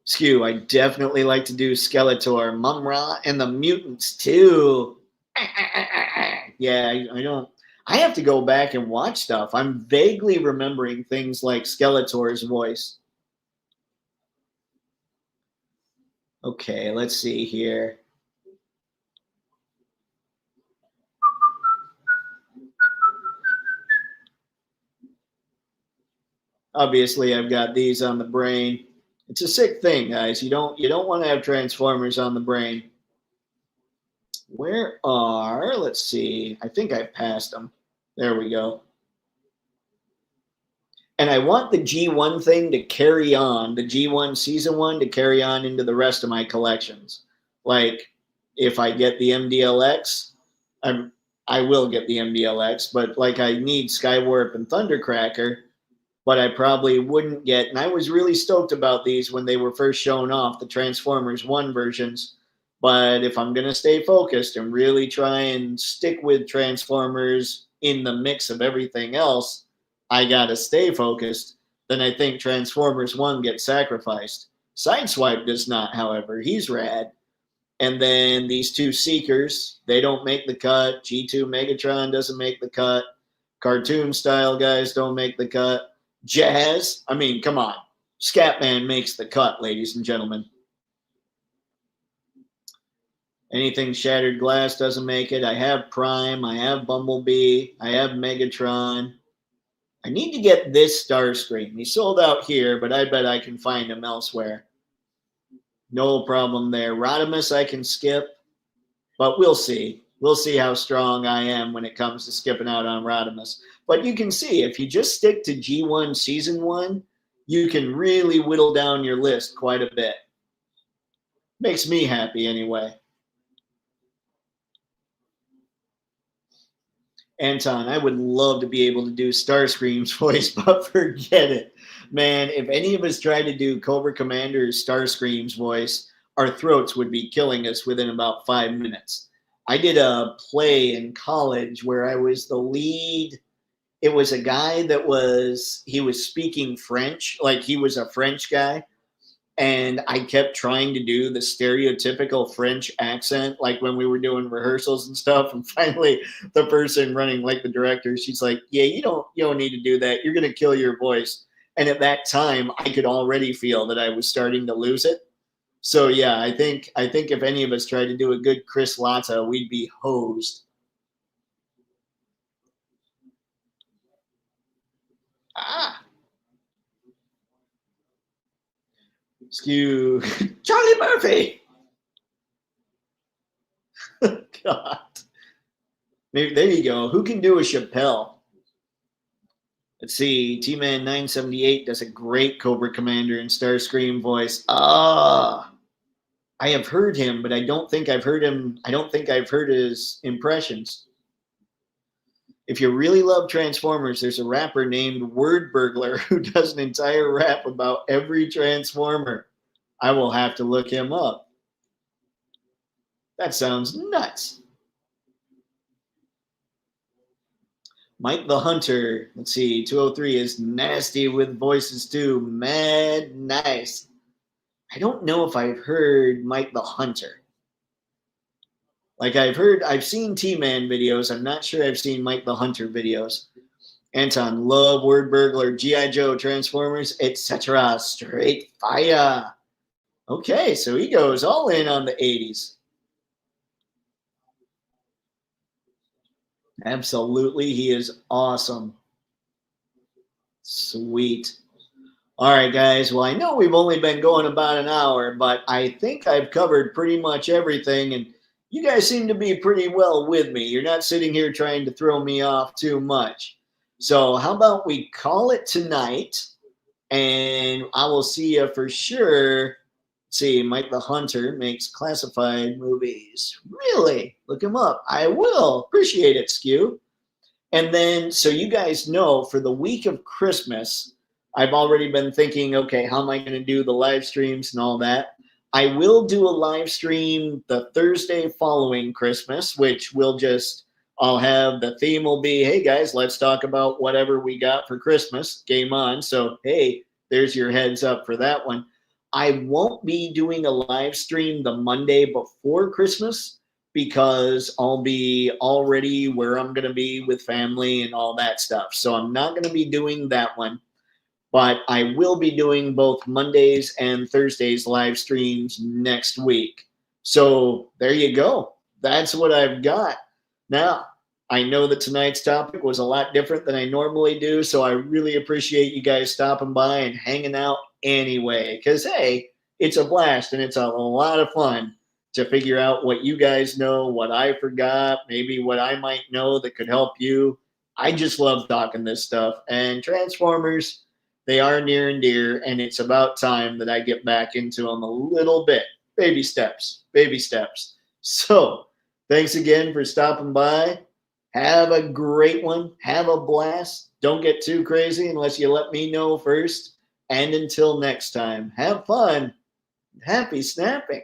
S1: Skew, I definitely like to do Skeletor, Mum-Ra, and the mutants too. Yeah, I don't. I have to go back and watch stuff. I'm vaguely remembering things like Skeletor's voice. Okay, let's see here. Obviously, I've got these on the brain. It's a sick thing, guys. You don't want to have Transformers on the brain. Where are, let's see. I think I passed them. There we go.
S2: And I want the G1 thing to carry on, the G1 season 1 to carry on into the rest of my collections. Like, if I get the MDLX, I will get the MDLX, but like I need Skywarp and Thundercracker, but I probably wouldn't get, and I was really stoked about these when they were first shown off, the Transformers 1 versions. But if I'm going to stay focused and really try and stick with Transformers in the mix of everything else, I got to stay focused, then I think Transformers 1 gets sacrificed. Sideswipe does not, however. He's rad. And then these two Seekers, they don't make the cut. G2 Megatron doesn't make the cut. Cartoon style guys don't make the cut. Jazz, I mean, come on. Scatman makes the cut, ladies and gentlemen. Anything Shattered Glass doesn't make it. I have Prime. I have Bumblebee. I have Megatron. I need to get this Starscream. He sold out here, but I bet I can find him elsewhere. No problem there. Rodimus I can skip, but we'll see. We'll see how strong I am when it comes to skipping out on Rodimus. But you can see, if you just stick to G1 Season 1, you can really whittle down your list quite a bit. Makes me happy anyway. Anton, I would love to be able to do Starscream's voice, but forget it. Man, if any of us tried to do Cobra Commander's Starscream's voice, our throats would be killing us within about 5 minutes. I did a play in college where I was the lead. It was a guy that he was speaking French, like he was a French guy. And I kept trying to do the stereotypical French accent, like when we were doing rehearsals and stuff. And finally, the person running, like the director, she's like, "Yeah, you don't need to do that. You're gonna kill your voice." And at that time, I could already feel that I was starting to lose it. So yeah, I think if any of us tried to do a good Chris Latta, we'd be hosed. Skew Charlie Murphy. God. Maybe, there you go. Who can do a Chappelle? Let's see. T-Man 978 does a great Cobra Commander and Starscream voice. I have heard him, but I don't think I've heard him. I don't think I've heard his impressions. If you really love Transformers, there's a rapper named Word Burglar who does an entire rap about every Transformer. I will have to look him up. That sounds nuts. Mike the Hunter, let's see, 203 is nasty with voices too. Mad nice. I don't know if I've heard Mike the Hunter. Like I've seen T-Man videos. I'm not sure I've seen Mike the Hunter videos. Anton, love Word Burglar, G.I. Joe, Transformers, etc. Straight fire. Okay, so he goes all in on the 80s. Absolutely, he is awesome. Sweet. All right, guys. Well, I know we've only been going about an hour, but I think I've covered pretty much everything, and you guys seem to be pretty well with me. You're not sitting here trying to throw me off too much. So how about we call it tonight, and I will see you for sure. Let's see, Mike the Hunter makes classified movies. Really? Look him up. I will. Appreciate it, Skew. And then, so you guys know, for the week of Christmas, I've already been thinking, okay, how am I going to do the live streams and all that? I will do a live stream the Thursday following Christmas, which I'll have, the theme will be, hey guys, let's talk about whatever we got for Christmas. Game on. So, hey, there's your heads up for that one. I won't be doing a live stream the Monday before Christmas because I'll be already where I'm going to be with family and all that stuff. So I'm not going to be doing that one. But I will be doing both Mondays and Thursdays live streams next week. So there you go. That's what I've got. Now, I know that tonight's topic was a lot different than I normally do, so I really appreciate you guys stopping by and hanging out anyway. Because, hey, it's a blast and it's a lot of fun to figure out what you guys know, what I forgot, maybe what I might know that could help you. I just love talking this stuff. And Transformers, They are near and dear, and it's about time that I get back into them a little bit. Baby steps, baby steps. So thanks again for stopping by. Have a great one. Have a blast. Don't get too crazy unless you let me know first. And until next time, have fun. Happy snapping.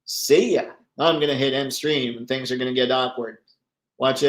S2: See ya. I'm going to hit end stream and things are going to get awkward. Watch it.